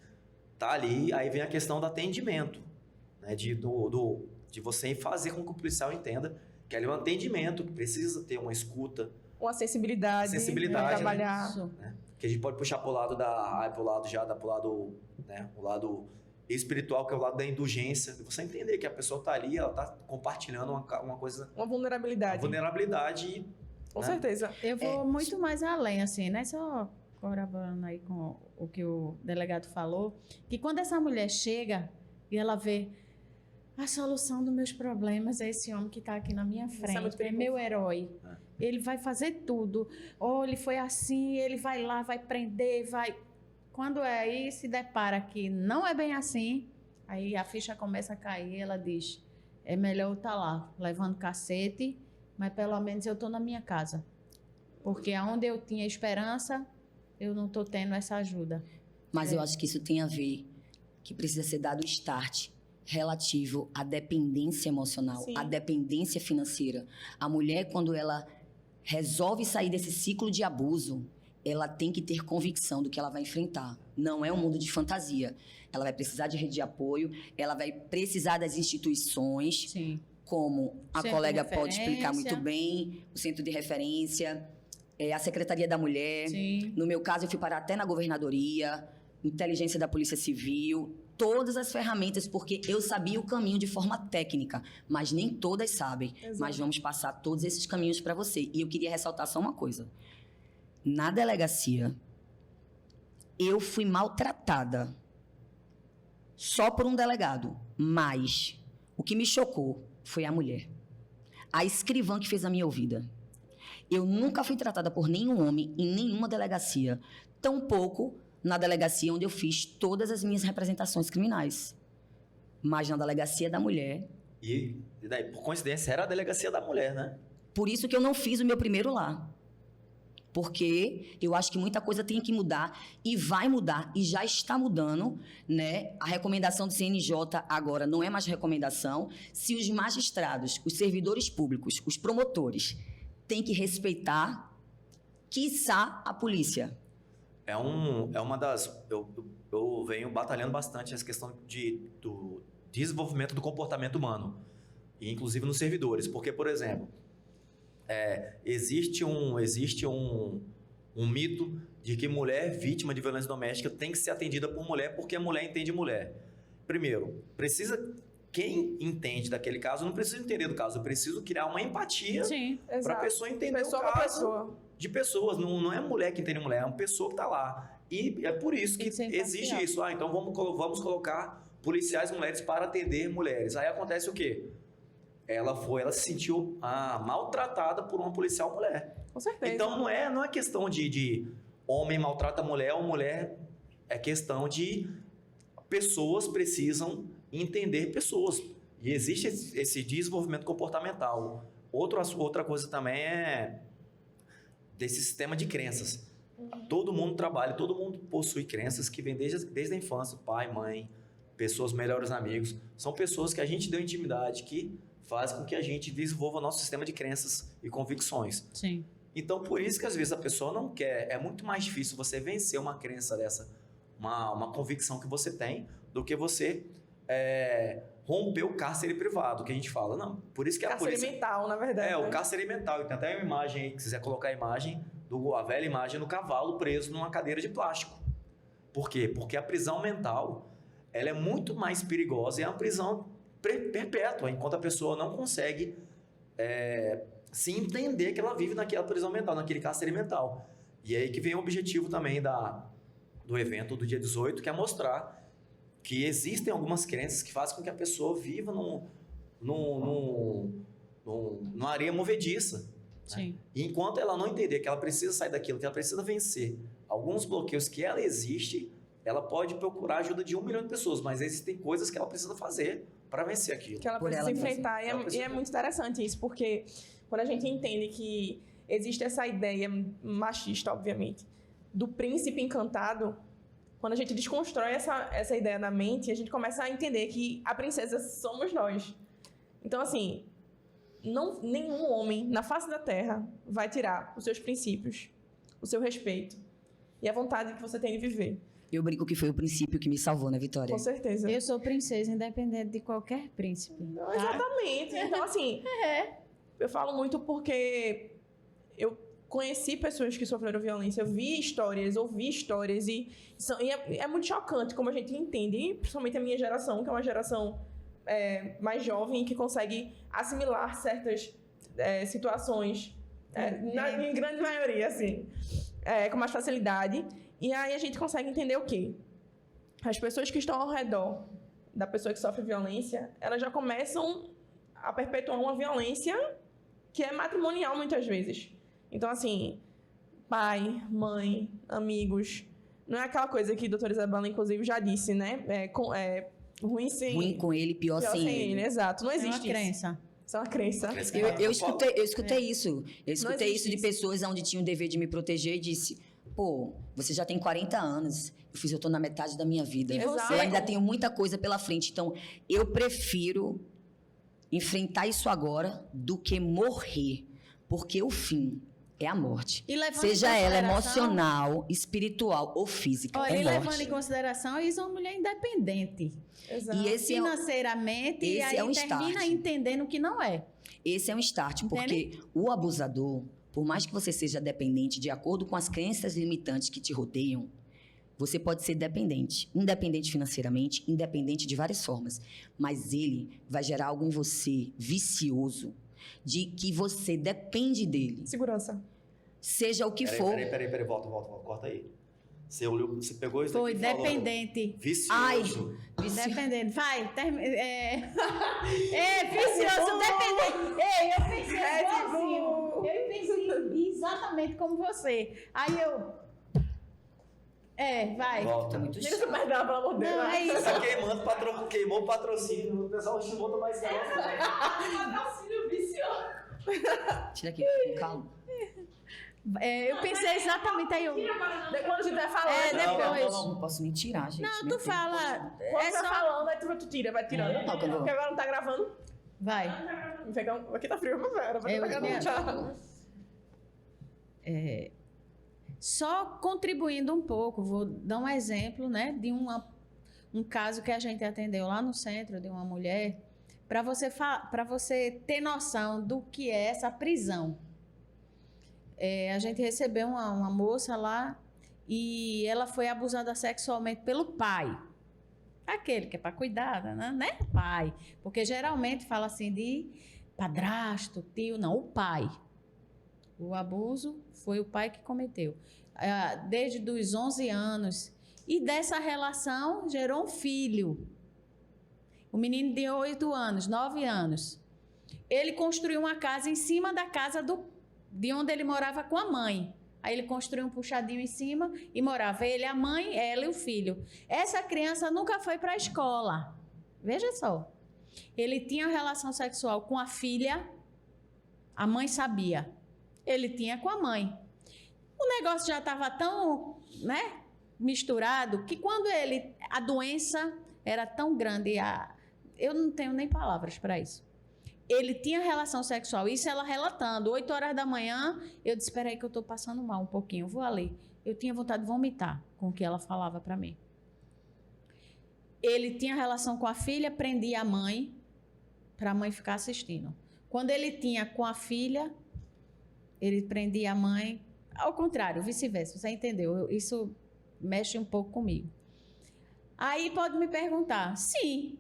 tá ali, aí vem a questão do atendimento, né, de você fazer com que o policial entenda que ali é um atendimento, que precisa ter uma escuta, Uma sensibilidade. Sensibilidade, pra né? trabalhar. Isso. que a gente pode puxar pro lado o lado espiritual, que é o lado da indulgência, de você entender que a pessoa tá ali, ela tá compartilhando uma coisa, Uma uma vulnerabilidade. vulnerabilidade, Com né? certeza. Eu vou muito mais além, assim, né? Só corroborando aí com o que o delegado falou, que quando essa mulher chega e ela vê a solução dos meus problemas é esse homem que está aqui na minha é frente, muito é perigoso. meu herói. Ele vai fazer tudo. Ou ele foi assim, ele vai lá, vai prender, vai... Quando aí se depara que não é bem assim, aí a ficha começa a cair, ela diz, é melhor eu estar lá, levando cacete, mas pelo menos eu estou na minha casa. Porque aonde eu tinha esperança, eu não estou tendo essa ajuda. Mas eu acho que isso tem a ver, que precisa ser dado start relativo à dependência emocional, Sim. à dependência financeira. A mulher, quando ela resolve sair desse ciclo de abuso, ela tem que ter convicção do que ela vai enfrentar. Não é um mundo de fantasia. Ela vai precisar de rede de apoio, ela vai precisar das instituições, Sim. como a Centro de colega pode explicar referência. muito bem, o Centro de Referência, a Secretaria da Mulher. Sim. No meu caso, eu fui parar até na governadoria, inteligência da Polícia Civil, todas as ferramentas, porque eu sabia o caminho de forma técnica, mas nem todas sabem. Exato. Mas vamos passar todos esses caminhos para você. E eu queria ressaltar só uma coisa. Na delegacia, eu fui maltratada só por um delegado, mas o que me chocou foi a mulher. A escrivã que fez a minha ouvida. Eu nunca fui tratada por nenhum homem em nenhuma delegacia, tampouco na delegacia onde eu fiz todas as minhas representações criminais. Mas na delegacia da mulher. E daí, por coincidência, era a delegacia da mulher, né? Por isso que eu não fiz o meu primeiro lá. Porque eu acho que muita coisa tem que mudar e vai mudar e já está mudando, né? A recomendação do CNJ agora não é mais recomendação. Se os magistrados, os servidores públicos, os promotores têm que respeitar, quiçá a polícia. É uma das... Eu venho batalhando bastante essa questão do desenvolvimento do comportamento humano, e inclusive nos servidores. Porque, por exemplo, existe um mito de que mulher vítima de violência doméstica tem que ser atendida por mulher porque a mulher entende mulher. Primeiro, quem entende daquele caso não precisa entender do caso, eu preciso criar uma empatia Sim. para a Exato. pessoa entender Pessoa o pra caso pessoa. de pessoas. Não é a mulher que entende mulher, é uma pessoa que está lá. E é por isso que Tem que ser imparcial. existe isso. Então vamos colocar policiais mulheres para atender mulheres. Aí acontece o quê? Ela se sentiu maltratada por uma policial mulher. Com certeza. Então não é questão de homem maltrata mulher ou mulher, é questão de pessoas precisam entender pessoas. E existe esse desenvolvimento comportamental. Outra coisa também é desse sistema de crenças. Todo mundo trabalha, todo mundo possui crenças que vêm desde a infância, pai, mãe, pessoas, melhores amigos. São pessoas que a gente deu intimidade, que faz com que a gente desenvolva nosso sistema de crenças e convicções. Sim. Então, por isso que às vezes a pessoa não quer. É muito mais difícil você vencer uma crença dessa, uma convicção que você tem, do que você romper o cárcere privado, que a gente fala. Não, por isso que a Cárcere polícia... mental, na verdade. o né? cárcere mental. E tem até uma imagem aí, que quiser colocar a imagem, a velha imagem do cavalo preso numa cadeira de plástico. Por quê? Porque a prisão mental, ela é muito mais perigosa e é uma prisão perpétua, enquanto a pessoa não consegue se entender que ela vive naquela prisão mental, naquele cárcere mental. E é aí que vem o objetivo também do evento do dia 18, que é mostrar que existem algumas crenças que fazem com que a pessoa viva numa areia movediça. Sim. E enquanto ela não entender que ela precisa sair daquilo, que ela precisa vencer alguns bloqueios que ela existe, ela pode procurar a ajuda de 1 milhão de pessoas, mas existem coisas que ela precisa fazer para vencer aquilo. Que ela Por precisa ela mesma. enfrentar. E é muito interessante isso, porque quando a gente entende que existe essa ideia machista, obviamente, do príncipe encantado, quando a gente desconstrói essa ideia na mente, a gente começa a entender que a princesa somos nós. Então, assim, nenhum homem na face da terra vai tirar os seus princípios, o seu respeito e a vontade que você tem de viver. Eu brinco que foi o princípio que me salvou, né, Vitória? Com certeza. Eu sou princesa, independente de qualquer príncipe. Não, exatamente. Então, assim, eu falo muito porque eu conheci pessoas que sofreram violência, eu vi histórias, ouvi histórias, e é muito chocante como a gente entende, e principalmente a minha geração, que é uma geração mais jovem, que consegue assimilar certas situações, em grande maioria, assim, com mais facilidade. E aí a gente consegue entender o quê? As pessoas que estão ao redor da pessoa que sofre violência, elas já começam a perpetuar uma violência que é matrimonial muitas vezes. Então, assim, pai, mãe, amigos, não é aquela coisa que a doutora Isabela, inclusive, já disse, né? Ruim com ele, pior sem ele. Exato, não É uma existe isso. crença. Isso é uma crença. Eu escutei isso. Eu escutei existe isso de isso. pessoas onde tinha o dever de me proteger e disse: pô, você já tem 40 anos. Eu tô na metade da minha vida. E você? Eu ainda tenho muita coisa pela frente. Então, eu prefiro enfrentar isso agora do que morrer. Porque o fim é a morte. E levando Seja em ela consideração- emocional, espiritual ou física. Olha, é e levando morte. em consideração, isso é uma mulher independente. Exato. E esse Financeiramente, e esse aí é um termina start. entendendo que não é. Esse é um start, porque o abusador, por mais que você seja dependente de acordo com as crenças limitantes que te rodeiam, você pode ser dependente. Independente financeiramente, independente de várias formas. Mas ele vai gerar algo em você vicioso, de que você depende dele. Segurança. Seja o que for. Peraí, volta, corta aí. Você pegou isso Foi aqui e falou dependente. vicioso. Ai. Dependente. Vai, vicioso, dependente. Ei, eu pensei igualzinho. Eu pensei exatamente como você. Aí eu... vai. Volta. Tá muito Tira esse perdão, pelo amor de Deus. Não, é Você isso. tá queimou o patrocínio. O pessoal chimou mais caro. Patrocínio vicioso. Tira aqui, com calma. Eu pensei exatamente aí. Quando a gente vai falando, Depois. Não posso nem tirar, gente. Não, meu tu Deus. fala. Quando É tá só. falando, aí tu tira, vai tirando. Não, quando eu- Porque agora não tá gravando. Vai. Vou pegar aqui tá frio, mas era. Vai Eu pegar vi. no tchau. Só contribuindo um pouco, vou dar um exemplo, né, de um caso que a gente atendeu lá no centro de uma mulher, para você ter noção do que é essa prisão. A gente recebeu uma moça lá e ela foi abusada sexualmente pelo pai. Aquele que é para cuidar, né? Pai. Porque geralmente fala assim de padrasto, tio, não, o pai. O abuso foi o pai que cometeu. Desde os 11 anos. E dessa relação gerou um filho. O menino de 8 anos, 9 anos. Ele construiu uma casa em cima da casa de onde ele morava com a mãe. Aí ele construiu um puxadinho em cima e morava ele, a mãe, ela e o filho. Essa criança nunca foi para a escola. Veja só. Ele tinha relação sexual com a filha, a mãe sabia. Ele tinha com a mãe. O negócio já estava tão, né, misturado que quando a doença era tão grande, eu não tenho nem palavras para isso. Ele tinha relação sexual, isso ela relatando, 8 horas da manhã, eu disse, espera aí que eu estou passando mal um pouquinho, eu vou ali. Eu tinha vontade de vomitar com o que ela falava para mim. Ele tinha relação com a filha, prendia a mãe, para a mãe ficar assistindo. Quando ele tinha com a filha, ele prendia a mãe, ao contrário, vice-versa, você entendeu? Isso mexe um pouco comigo. Aí pode me perguntar, sim,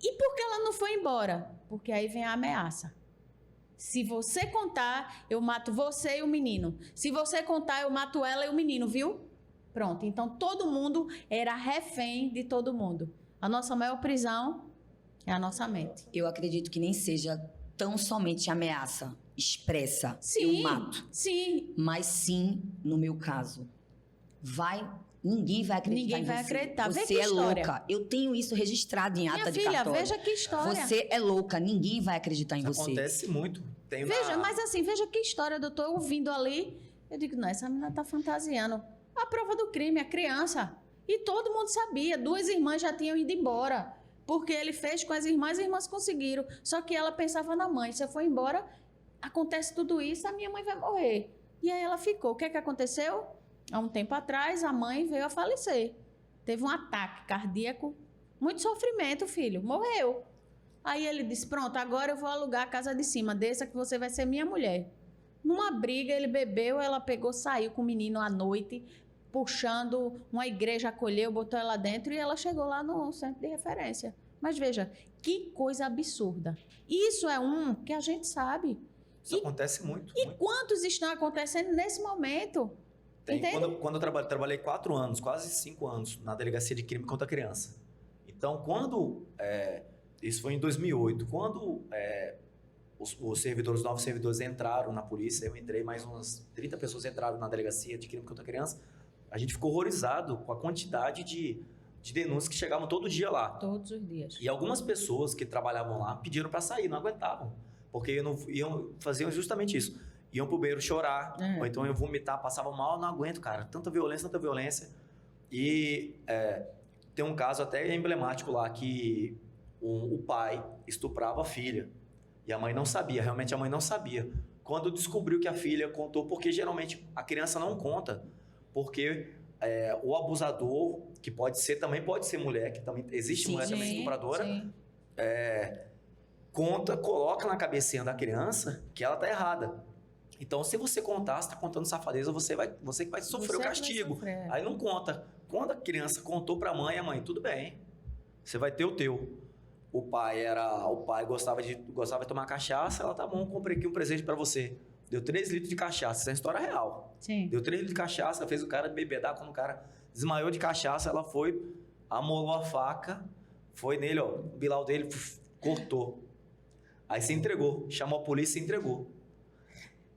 e por que ela não foi embora? Porque aí vem a ameaça. Se você contar, eu mato você e o menino. Se você contar, eu mato ela e o menino, viu? Pronto, então todo mundo era refém de todo mundo. A nossa maior prisão é a nossa mente. Eu acredito que nem seja tão somente ameaça expressa, Sim, eu mato. sim. Mas sim, no meu caso, ninguém vai acreditar Ninguém em vai você. acreditar. Vê Você que é história. louca. Eu tenho isso registrado em ata Minha de filha, cartório. veja que história. Você é louca, ninguém vai acreditar em Isso você. acontece muito. Tem Veja, mas assim, veja que história, doutor, ouvindo ali. Eu digo, não, essa menina tá fantasiando. A prova do crime, a criança. E todo mundo sabia, 2 irmãs já tinham ido embora. Porque ele fez com as irmãs conseguiram. Só que ela pensava na mãe, se eu for embora, acontece tudo isso, a minha mãe vai morrer. E aí ela ficou. O que é que aconteceu? Há um tempo atrás, a mãe veio a falecer. Teve um ataque cardíaco, muito sofrimento, filho, morreu. Aí ele disse, pronto, agora eu vou alugar a casa de cima, desça que você vai ser minha mulher. Numa briga, ele bebeu, ela pegou, saiu com o menino à noite, puxando, uma igreja acolheu, botou ela dentro e ela chegou lá no centro de referência. Mas veja, que coisa absurda. Isso é um que a gente sabe. Isso acontece muito. E muito. quantos estão acontecendo nesse momento? Tem, Entende? quando eu trabalhei 4 anos, quase 5 anos, na delegacia de crime contra a criança. Então, isso foi em 2008, quando os novos servidores entraram na polícia, eu entrei, mais umas 30 pessoas entraram na delegacia de crime contra a criança, a gente ficou horrorizado com a quantidade de denúncias que chegavam todo dia lá. Todos os dias. E algumas pessoas que trabalhavam lá pediram para sair, não aguentavam, porque faziam justamente isso. Iam pro banheiro chorar, ou então iam vomitar, passavam mal, não aguento, cara, tanta violência. E tem um caso até emblemático lá, que o pai estuprava a filha, e a mãe não sabia, realmente a mãe não sabia. Quando descobriu que a filha contou, porque geralmente a criança não conta, porque o abusador, que também pode ser mulher, que também existe mulher também estupradora, sim. Coloca na cabecinha da criança que ela tá errada. Então, se você contar, você tá contando safadeza, você que vai sofrer o castigo. Aí não conta. Quando a criança contou pra mãe, a mãe, tudo bem, você vai ter o teu. O pai gostava de tomar cachaça, ela, tá bom, comprei aqui um presente pra você. Deu 3 litros de cachaça, isso é uma história real. Sim. Deu 3 litros de cachaça, fez o cara bebedar, quando o cara desmaiou de cachaça, ela foi, amolou a faca, foi nele, ó, o bilau dele, cortou. Aí se entregou, chamou a polícia e se entregou.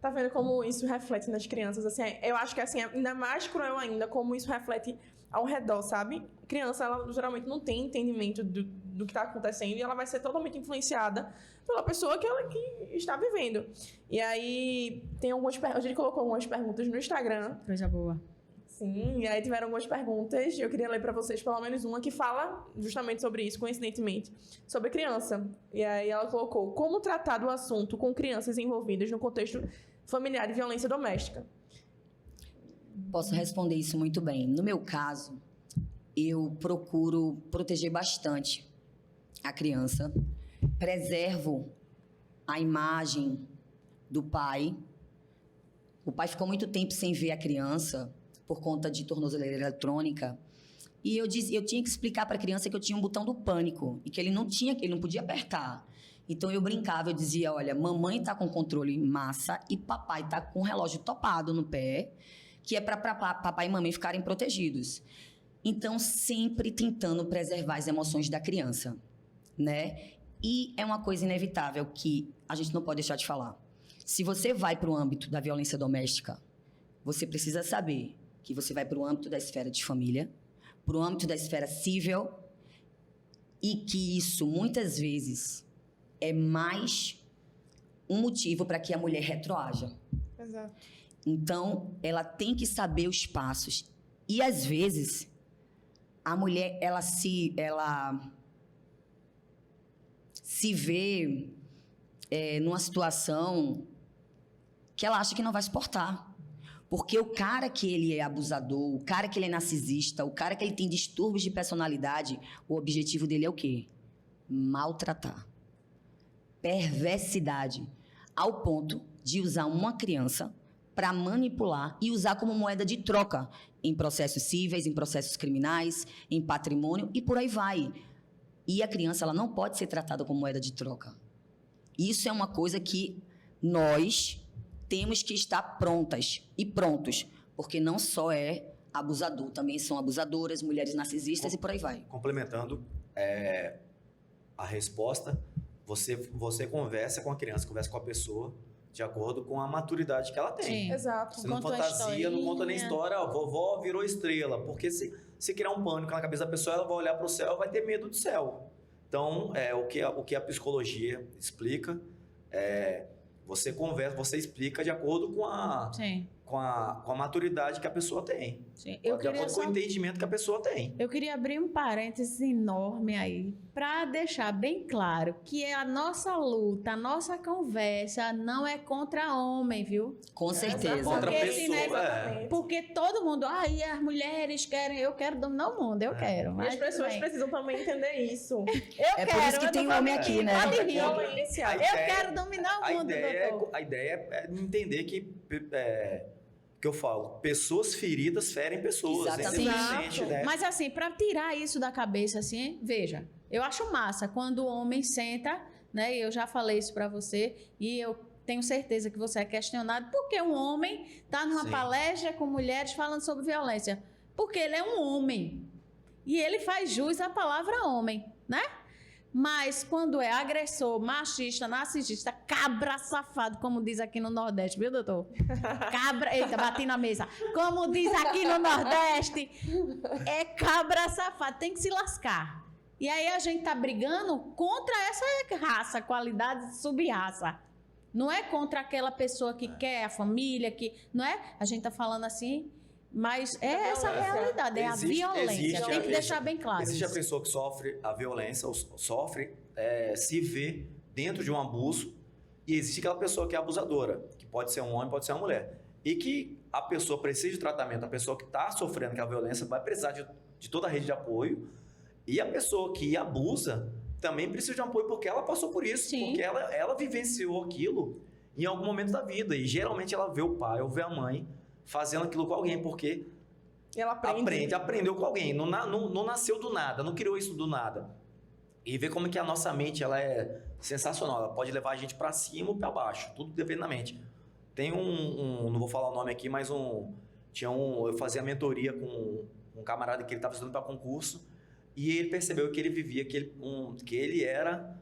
Tá vendo como isso reflete nas crianças? Assim, eu acho que assim, é ainda mais cruel ainda como isso reflete ao redor, sabe? Criança, ela geralmente não tem entendimento do que está acontecendo e ela vai ser totalmente influenciada pela pessoa que está vivendo. E aí, a gente colocou algumas perguntas no Instagram. Coisa boa. Sim, e aí tiveram algumas perguntas. Eu queria ler para vocês pelo menos uma que fala justamente sobre isso, coincidentemente, sobre criança. E aí ela colocou: como tratar do assunto com crianças envolvidas no contexto familiar de violência doméstica? Posso responder isso muito bem. No meu caso, eu procuro proteger bastante a criança, preservo a imagem do pai. O pai ficou muito tempo sem ver a criança por conta de tornozeleira eletrônica. E eu tinha que explicar para a criança que eu tinha um botão do pânico e que ele não podia apertar. Então eu brincava, eu dizia: olha, mamãe está com controle massa e papai está com o relógio topado no pé, que é para papai e mamãe ficarem protegidos. Então, sempre tentando preservar as emoções da criança, né? E é uma coisa inevitável que a gente não pode deixar de falar. Se você vai para o âmbito da violência doméstica, você precisa saber que você vai para o âmbito da esfera de família, para o âmbito da esfera civil, e que isso, muitas vezes, é mais um motivo para que a mulher retroaja. Exato. Então, ela tem que saber os passos. E, às vezes, a mulher, ela se vê numa situação que ela acha que não vai suportar. Porque o cara que ele é abusador, o cara que ele é narcisista, o cara que ele tem distúrbios de personalidade, o objetivo dele é o quê? Maltratar. Perversidade. Ao ponto de usar uma criança para manipular e usar como moeda de troca em processos cíveis, em processos criminais, em patrimônio e por aí vai. E a criança, ela não pode ser tratada como moeda de troca. Isso é uma coisa que nós temos que estar prontas e prontos, porque não só é abusador, também são abusadoras, mulheres narcisistas e por aí vai. Complementando a resposta, você conversa com a criança, conversa com a pessoa de acordo com a maturidade que ela tem. Sim. Exato. Você não Conta uma fantasia, não conta nem historinha. história, ó, vovó virou estrela. Porque se criar um pânico na cabeça da pessoa, ela vai olhar para o céu e vai ter medo do céu. Então, o que a psicologia explica, você conversa, você explica de acordo com a Sim, maturidade que a pessoa tem. sim. De acordo com o entendimento que a pessoa tem. Eu queria abrir um parênteses enorme aí para deixar bem claro que a nossa luta, a nossa conversa não é contra homem, viu? Com certeza. Contra a Porque pessoa. Exatamente. Porque todo mundo, as mulheres querem, eu quero dominar o mundo, eu quero. E Mas as pessoas tudo bem. precisam também entender isso. Eu É por isso que eu tem não vou homem mentir, aqui, né? pode rir. Violência. Eu quero dominar o mundo, doutor. A ideia é entender que eu falo, pessoas feridas ferem pessoas. Exatamente. Independente, né? Mas assim, para tirar isso da cabeça, assim, veja, eu acho massa quando o homem senta, né? E eu já falei isso para você, e eu tenho certeza que você é questionado porque um homem está numa Sim. palestra com mulheres falando sobre violência. Porque ele é um homem. E ele faz jus à palavra homem, né? Mas quando é agressor, machista, narcisista, cabra safado, como diz aqui no Nordeste, viu, doutor? Cabra... Eita, bati na mesa. Como diz aqui no Nordeste, é cabra safado, tem que se lascar. E aí a gente tá brigando contra essa raça, qualidade sub-raça. Não é contra aquela pessoa que quer a família, que... Não é? A gente tá falando assim... Mas é essa a realidade, é a violência. Tem que deixar bem claro. Existe a isso. pessoa que sofre a violência, ou sofre, se vê dentro de um abuso, e existe aquela pessoa que é abusadora, que pode ser um homem, pode ser uma mulher. E que a pessoa precisa de tratamento, a pessoa que está sofrendo aquela violência vai precisar de toda a rede de apoio, e a pessoa que abusa também precisa de um apoio porque ela passou por isso, Sim. porque ela vivenciou aquilo em algum momento da vida, e geralmente ela vê o pai ou vê a mãe fazendo aquilo com alguém, porque E ela aprendeu com alguém, não nasceu do nada, não criou isso do nada. E vê como que a nossa mente ela é sensacional, ela pode levar a gente para cima ou para baixo, tudo depende da mente. Tem não vou falar o nome aqui, mas eu fazia mentoria com um camarada que ele estava estudando para concurso, e ele percebeu que ele vivia, que ele era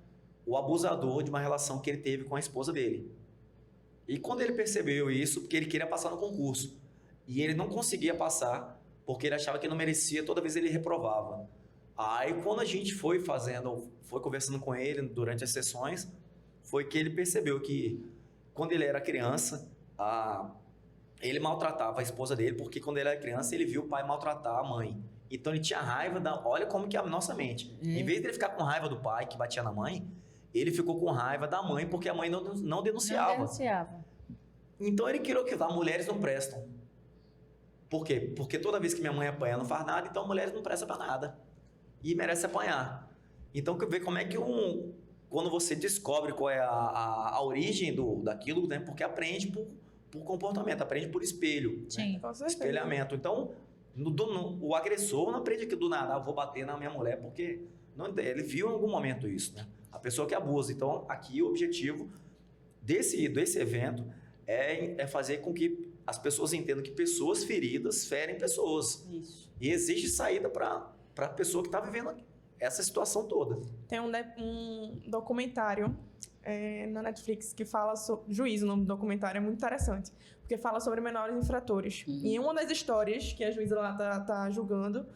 o abusador de uma relação que ele teve com a esposa dele. E quando ele percebeu isso, porque ele queria passar no concurso, e ele não conseguia passar, porque ele achava que não merecia, toda vez ele reprovava. Aí, quando a gente foi conversando com ele durante as sessões, foi que ele percebeu que, quando ele era criança, ele maltratava a esposa dele, porque quando ele era criança, ele viu o pai maltratar a mãe. Então, ele tinha raiva Olha como que é a nossa mente. Em vez de ele ficar com raiva do pai, que batia na mãe, ele ficou com raiva da mãe, porque a mãe não denunciava. Não denunciava. Então, ele criou que mulheres não prestam. Por quê? Porque toda vez que minha mãe apanha, não faz nada, então mulheres não prestam pra nada. E merece apanhar. Então, vê como é que quando você descobre qual é a origem daquilo, né? Porque aprende por comportamento, aprende por espelho. Sim. Né? Com certeza. Espelhamento. Então, o agressor não aprende que do nada, vou bater na minha mulher, porque ele viu em algum momento isso, né? A pessoa que abusa. Então, aqui o objetivo desse evento é fazer com que as pessoas entendam que pessoas feridas ferem pessoas. Isso. E existe saída para a pessoa que está vivendo essa situação toda. Tem um documentário na Netflix que fala sobre... Juízo, o nome do documentário, é muito interessante. Porque fala sobre menores infratores. E uma das histórias que a juíza lá tá julgando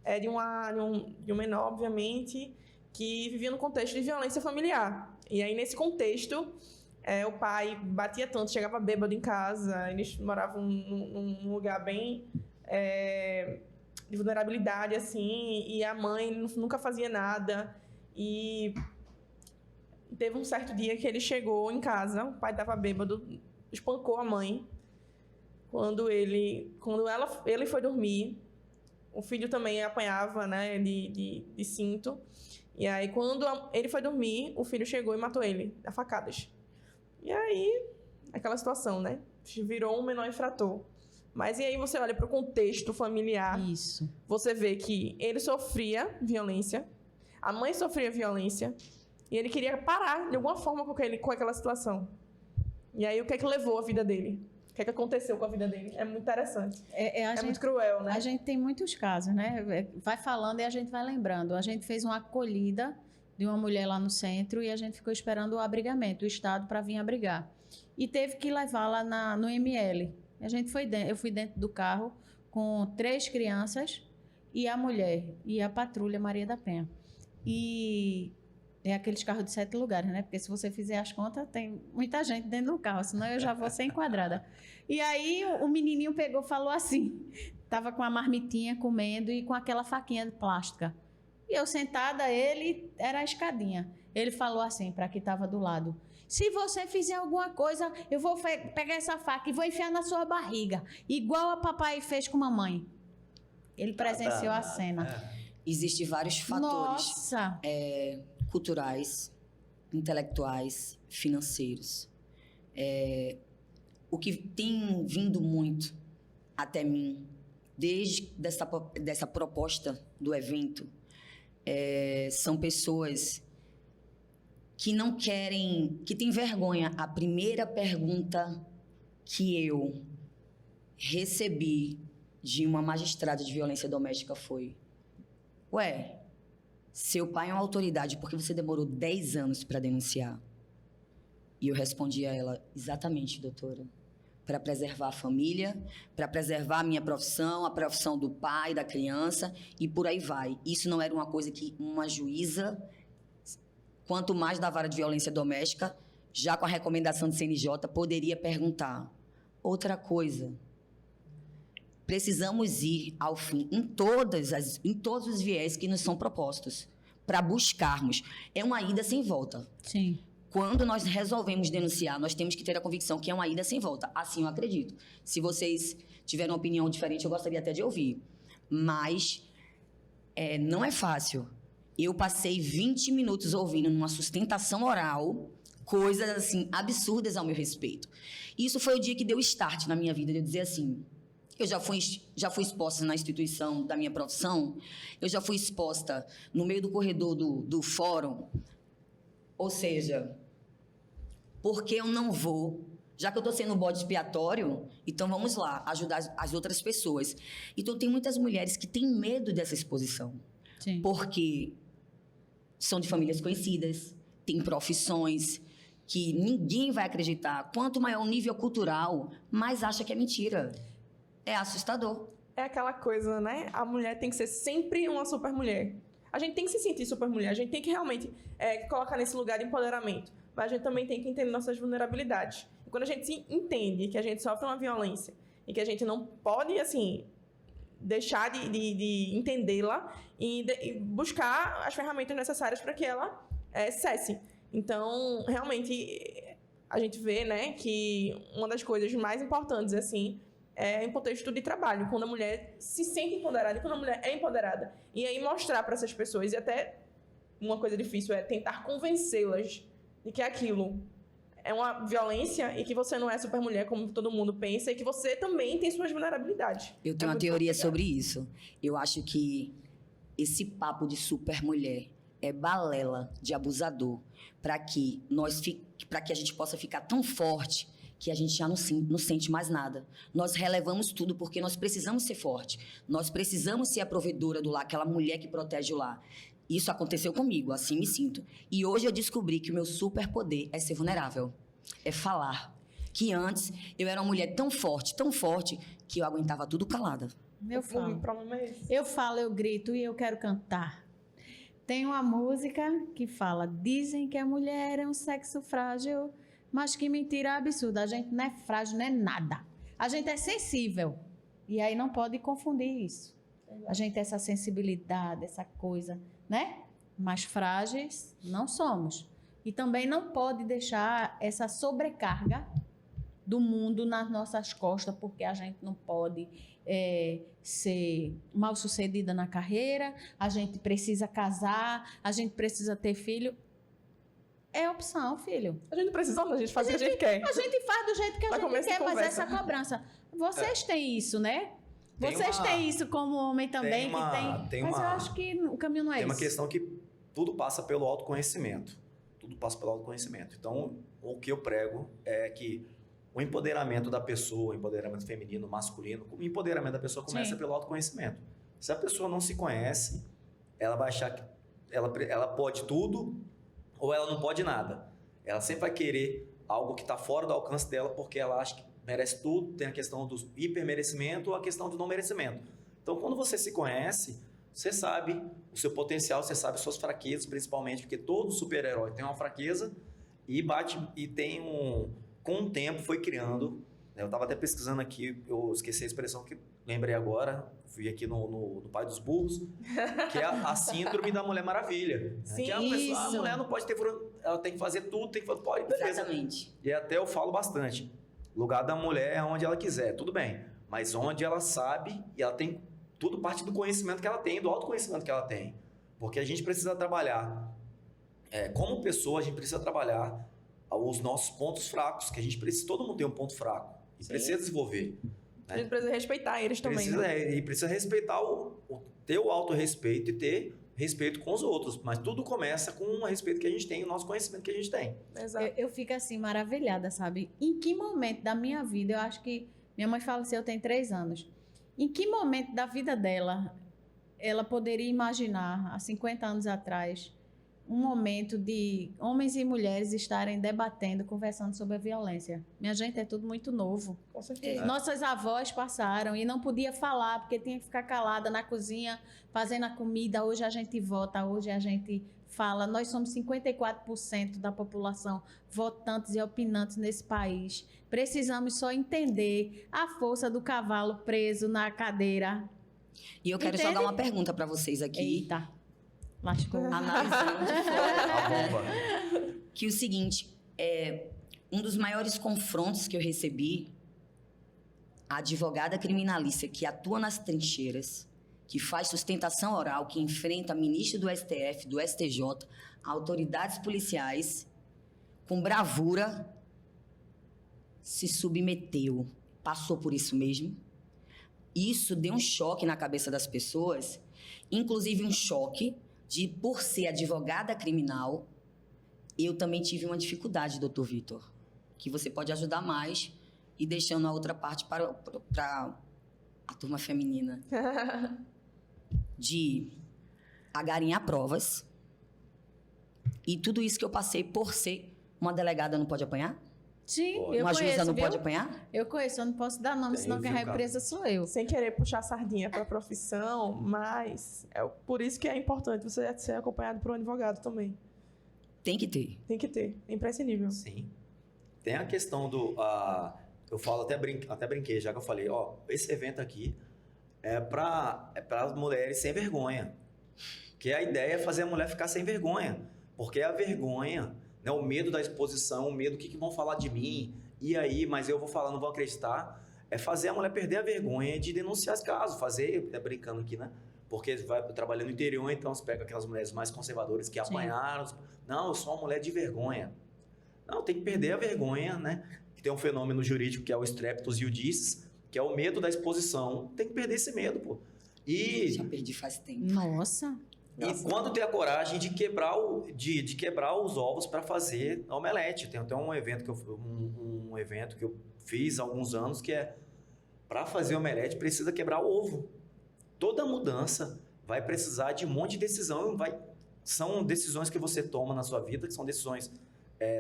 é de um menor, obviamente, que vivia no contexto de violência familiar. E aí, nesse contexto, o pai batia tanto, chegava bêbado em casa, eles moravam num lugar bem... de vulnerabilidade, assim, e a mãe nunca fazia nada. E teve um certo dia que ele chegou em casa, o pai estava bêbado, espancou a mãe. Quando ele foi dormir, o filho também apanhava, né, de cinto. E aí, quando ele foi dormir, o filho chegou e matou ele, a facadas. E aí, aquela situação, né? Virou um menor infrator. Mas e aí você olha para o contexto familiar, Isso. você vê que ele sofria violência, a mãe sofria violência, e ele queria parar de alguma forma com aquela situação. E aí o que é que levou a vida dele? O que é que aconteceu com a vida dele? É muito interessante. É muito cruel, né? A gente tem muitos casos, né? Vai falando e a gente vai lembrando. A gente fez uma acolhida de uma mulher lá no centro e a gente ficou esperando o abrigamento, o Estado, para vir abrigar. E teve que levá-la no ML. Eu fui dentro do carro com 3 crianças e a mulher, e a patrulha Maria da Penha. E é aqueles carros de 7 lugares, né? Porque se você fizer as contas, tem muita gente dentro do carro, senão eu já vou ser enquadrada. E aí o menininho pegou e falou assim, tava com a marmitinha comendo e com aquela faquinha de plástica. E eu sentada, era a escadinha. Ele falou assim para quem estava do lado: se você fizer alguma coisa, eu vou pegar essa faca e vou enfiar na sua barriga, igual a papai fez com mamãe. Ele presenciou a cena. Existem vários fatores Nossa! culturais, intelectuais, financeiros. O que tem vindo muito até mim, desde dessa proposta do evento, são pessoas que não querem, que têm vergonha. A primeira pergunta que eu recebi de uma magistrada de violência doméstica foi: ué, seu pai é uma autoridade, por que você demorou 10 anos para denunciar? E eu respondi a ela: exatamente, doutora, para preservar a família, para preservar a minha profissão, a profissão do pai, da criança, e por aí vai. Isso não era uma coisa que uma juíza, quanto mais da vara de violência doméstica, já com a recomendação do CNJ, poderia perguntar. Outra coisa, precisamos ir ao fim em todos os viés que nos são propostos, para buscarmos. É uma ida sem volta. Sim. Quando nós resolvemos denunciar, nós temos que ter a convicção que é uma ida sem volta. Assim eu acredito. Se vocês tiverem uma opinião diferente, eu gostaria até de ouvir. Mas não é fácil. Eu passei 20 minutos ouvindo numa sustentação oral coisas assim absurdas ao meu respeito. Isso foi o dia que deu start na minha vida, de eu dizer assim: eu já fui exposta na instituição da minha profissão, eu já fui exposta no meio do corredor do fórum. Ou seja, por que eu não vou? Já que eu estou sendo bode expiatório, então vamos lá, ajudar as outras pessoas. Então tem muitas mulheres que têm medo dessa exposição. Sim. Porque são de famílias conhecidas, têm profissões que ninguém vai acreditar. Quanto maior o nível cultural, mais acha que é mentira. É assustador. É aquela coisa, né? A mulher tem que ser sempre uma super mulher. A gente tem que se sentir super mulher, a gente tem que realmente colocar nesse lugar de empoderamento. Mas a gente também tem que entender nossas vulnerabilidades. E quando a gente se entende que a gente sofre uma violência e que a gente não pode, assim, deixar de entendê-la e buscar as ferramentas necessárias para que ela cesse. Então, realmente, a gente vê, né, que uma das coisas mais importantes, assim, é em contexto de trabalho, quando a mulher se sente empoderada, quando a mulher é empoderada. E aí mostrar para essas pessoas, e até uma coisa difícil é tentar convencê-las de que aquilo é uma violência e que você não é super mulher como todo mundo pensa e que você também tem suas vulnerabilidades. Eu tenho uma teoria sobre isso. Eu acho que esse papo de super mulher é balela de abusador para que a gente possa ficar tão forte que a gente já não sente mais nada. Nós relevamos tudo porque nós precisamos ser forte. Nós precisamos ser a provedora do lar, aquela mulher que protege o lar. Isso aconteceu comigo, assim me sinto. E hoje eu descobri que o meu superpoder é ser vulnerável. É falar. Que antes eu era uma mulher tão forte, que eu aguentava tudo calada. Eu falo. O problema é esse. Eu falo, eu grito e eu quero cantar. Tem uma música que fala: dizem que a mulher é um sexo frágil, mas que mentira absurda. A gente não é frágil, não é nada. A gente é sensível. E aí não pode confundir isso. A gente tem essa sensibilidade, essa coisa, né? Mas frágeis não somos. E também não pode deixar essa sobrecarga do mundo nas nossas costas, porque a gente não pode ser mal-sucedida na carreira, a gente precisa casar, a gente precisa ter filho. É opção, filho. A gente não precisa, não, a gente faz o que a gente quer. A gente faz do jeito que a Pra gente começo de quer, mas conversa. essa cobrança. Vocês têm isso, né? Tem Vocês uma- têm isso como homem também, tem uma- que tem mas eu uma- acho que o caminho não é Tem uma esse. questão que tudo passa pelo autoconhecimento. Tudo passa pelo autoconhecimento. Então, o que eu prego é que o empoderamento da pessoa, o empoderamento feminino, masculino, o empoderamento da pessoa começa Sim. pelo autoconhecimento. Se a pessoa não se conhece, ela vai achar que ela pode tudo ou ela não pode nada. Ela sempre vai querer algo que está fora do alcance dela porque ela acha que merece tudo. Tem a questão do hipermerecimento ou a questão do não merecimento. Então, quando você se conhece, você sabe o seu potencial, você sabe suas fraquezas, principalmente, porque todo super-herói tem uma fraqueza e com o tempo foi criando. Eu estava até pesquisando aqui, eu esqueci a expressão que lembrei agora, fui aqui no Pai dos Burros, que é a síndrome da Mulher Maravilha. Sim, que a pessoa, a isso. mulher não pode ter ela tem que fazer tudo, tem que fazer, pode, beleza. Exatamente. E até eu falo bastante. O lugar da mulher é onde ela quiser, tudo bem. Mas onde ela sabe e ela tem tudo parte do conhecimento que ela tem, do autoconhecimento que ela tem. Porque a gente precisa trabalhar, como pessoa, a gente precisa trabalhar os nossos pontos fracos, que a gente precisa, todo mundo tem um ponto fraco. E Sim. precisa desenvolver. A gente precisa respeitar eles também, Precisa, né? e precisa respeitar ter o autorrespeito e ter respeito com os outros. Mas tudo começa com o respeito que a gente tem, o nosso conhecimento que a gente tem. Exato. Eu fico assim, maravilhada, sabe? Em que momento da minha vida, eu acho que minha mãe faleceu tem 3 anos. Em que momento da vida dela ela poderia imaginar, há 50 anos atrás, um momento de homens e mulheres estarem debatendo, conversando sobre a violência? Minha gente, é tudo muito novo. Com certeza. Nossas avós passaram e não podia falar, porque tinha que ficar calada na cozinha, fazendo a comida. Hoje a gente vota, hoje a gente fala. Nós somos 54% da população votantes e opinantes nesse país. Precisamos só entender a força do cavalo preso na cadeira. E eu quero Entende? jogar uma pergunta para vocês aqui, Eita, lascou. analisando de fora. A bomba. Que o seguinte, um dos maiores confrontos que eu recebi, a advogada criminalista que atua nas trincheiras, que faz sustentação oral, que enfrenta ministro do STF, do STJ, autoridades policiais, com bravura, se submeteu, passou por isso mesmo. Isso deu um choque na cabeça das pessoas, inclusive um choque de, por ser advogada criminal, eu também tive uma dificuldade, doutor Vitor, que você pode ajudar mais e deixando a outra parte para a turma feminina, de agarinhar provas. E tudo isso que eu passei por ser uma delegada não pode apanhar? Sim, Pode. eu Uma juíza conheço, não viu? pode apanhar? Eu conheço, eu não posso dar nome, Tem, senão quem viu, vai cara? presa sou eu. Sem querer puxar sardinha para a profissão, mas é por isso que é importante você ser acompanhado por um advogado também. Tem que ter. Tem que ter, é imprescindível. Sim. Tem a questão do... eu falo, até brinquei, já que eu falei, ó, esse evento aqui é para as mulheres sem vergonha. Que a ideia é fazer a mulher ficar sem vergonha. Porque a vergonha, né, o medo da exposição, o medo, o que vão falar de mim, e aí, mas eu vou falar, não vou acreditar, é fazer a mulher perder a vergonha de denunciar esse caso, brincando aqui, né? Porque vai trabalhando no interior, então você pega aquelas mulheres mais conservadoras que apanharam. Não, eu sou uma mulher de vergonha. Não, tem que perder a vergonha, né? Que tem um fenômeno jurídico que é o streptus iudicis, que é o medo da exposição. Tem que perder esse medo, pô. Já perdi faz tempo. Nossa. E quando ter a coragem de quebrar, de quebrar os ovos para fazer a omelete. Tem até um evento que eu fiz há alguns anos que é para fazer omelete precisa quebrar o ovo. Toda mudança vai precisar de um monte de decisão. São decisões que você toma na sua vida, que são decisões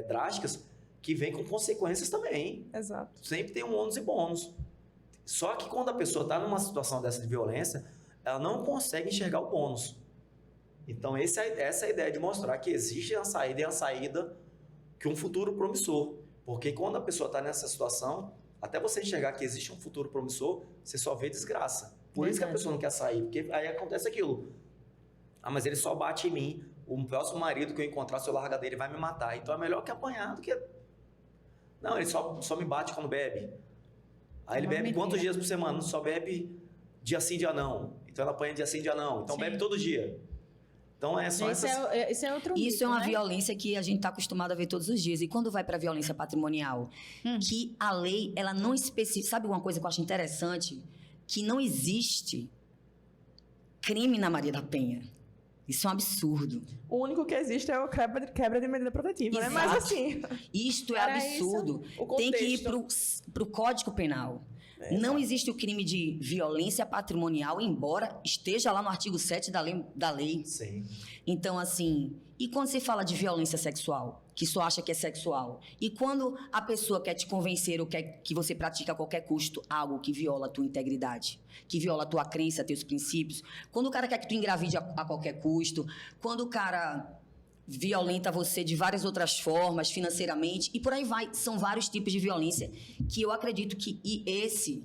drásticas, que vêm com consequências também. Exato. Sempre tem um ônus e bônus. Só que quando a pessoa está numa situação dessa de violência, ela não consegue enxergar o bônus. Então, essa é a ideia de mostrar que existe a saída e a saída que um futuro promissor. Porque quando a pessoa está nessa situação, até você enxergar que existe um futuro promissor, você só vê desgraça. Por isso que a pessoa não quer sair, porque aí acontece aquilo. Ah, mas ele só bate em mim. O próximo marido que eu encontrar, se eu largar dele, vai me matar. Então é melhor que apanhar do que... Não, ele só me bate quando bebe. Aí ele bebe quantos dias por semana? Só bebe dia sim, dia não. Então ela apanha dia sim, dia não. Então bebe todo dia. Então são Isso essas... isso é outro Isso mito, é uma né? violência que a gente está acostumado a ver todos os dias. E quando vai para a violência patrimonial, que a lei, ela não especifica... Sabe uma coisa que eu acho interessante? Que não existe crime na Maria da Penha. Isso é um absurdo. O único que existe é o quebra de medida protetiva, né? Mas Exato. assim, Isto é Era absurdo. isso, o Tem que ir contexto. para o Código Penal. Não existe o crime de violência patrimonial, embora esteja lá no artigo 7 da lei. Sim. Então, assim, e quando se fala de violência sexual, que só acha que é sexual? E quando a pessoa quer te convencer ou quer que você pratique a qualquer custo algo que viola a tua integridade, que viola a tua crença, teus princípios, quando o cara quer que tu engravide a qualquer custo, quando o cara violenta você de várias outras formas, financeiramente, e por aí vai. São vários tipos de violência que eu acredito que esse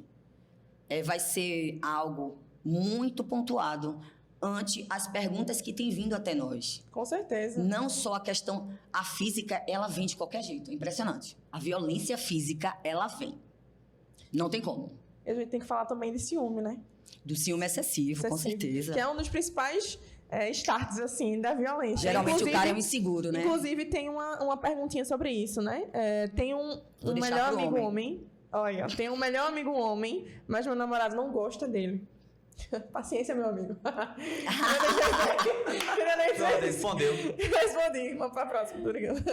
vai ser algo muito pontuado ante as perguntas que têm vindo até nós. com certeza. Não só a física, ela vem de qualquer jeito. É impressionante. A violência física, ela vem. Não tem como. E a gente tem que falar também de ciúme, né? Do ciúme excessivo, com Excessivo, certeza. Que é um dos principais starts, assim, da violência. Geralmente Inclusive- o cara é um inseguro, né? Inclusive, tem uma perguntinha sobre isso, né? Tem um Vou deixar melhor pro amigo homem. homem. Olha, tem um melhor amigo homem, mas meu namorado não gosta dele. Paciência, meu amigo. Queria nem Ela dizer. respondeu. Respondi, vamos pra próxima, tô ligado.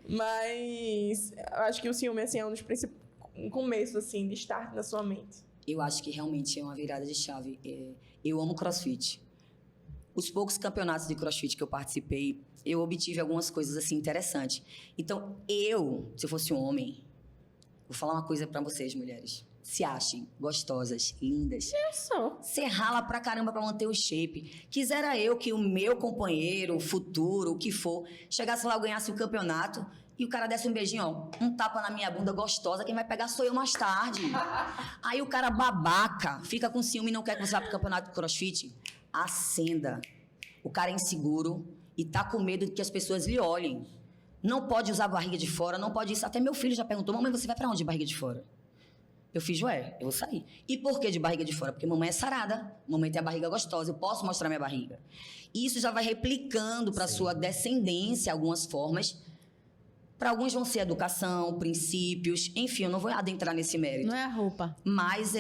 Mas eu acho que o ciúme, assim, é um dos principais... Um começo, assim, de start na sua mente. Eu acho que realmente é uma virada de chave. Eu amo CrossFit. Os poucos campeonatos de CrossFit que eu participei, eu obtive algumas coisas assim interessantes. Então, se eu fosse um homem, vou falar uma coisa pra vocês, mulheres. Se achem gostosas, lindas. Isso. Você rala pra caramba pra manter o shape. Quisera eu que o meu companheiro, o futuro, o que for, chegasse lá e ganhasse o campeonato e o cara desse um beijinho, ó, um tapa na minha bunda gostosa, quem vai pegar sou eu mais tarde. Aí o cara babaca, fica com ciúme e não quer que você vá pro campeonato de CrossFit. Acenda. O cara é inseguro e tá com medo de que as pessoas lhe olhem. Não pode usar barriga de fora, não pode isso. Até meu filho já perguntou, mamãe, você vai pra onde de barriga de fora? Eu fiz, eu vou sair. E por que de barriga de fora? Porque mamãe é sarada, mamãe tem a barriga gostosa, eu posso mostrar minha barriga. Isso já vai replicando para sua descendência algumas formas. Para alguns vão ser educação, princípios, enfim, eu não vou adentrar nesse mérito. Não é a roupa. Mas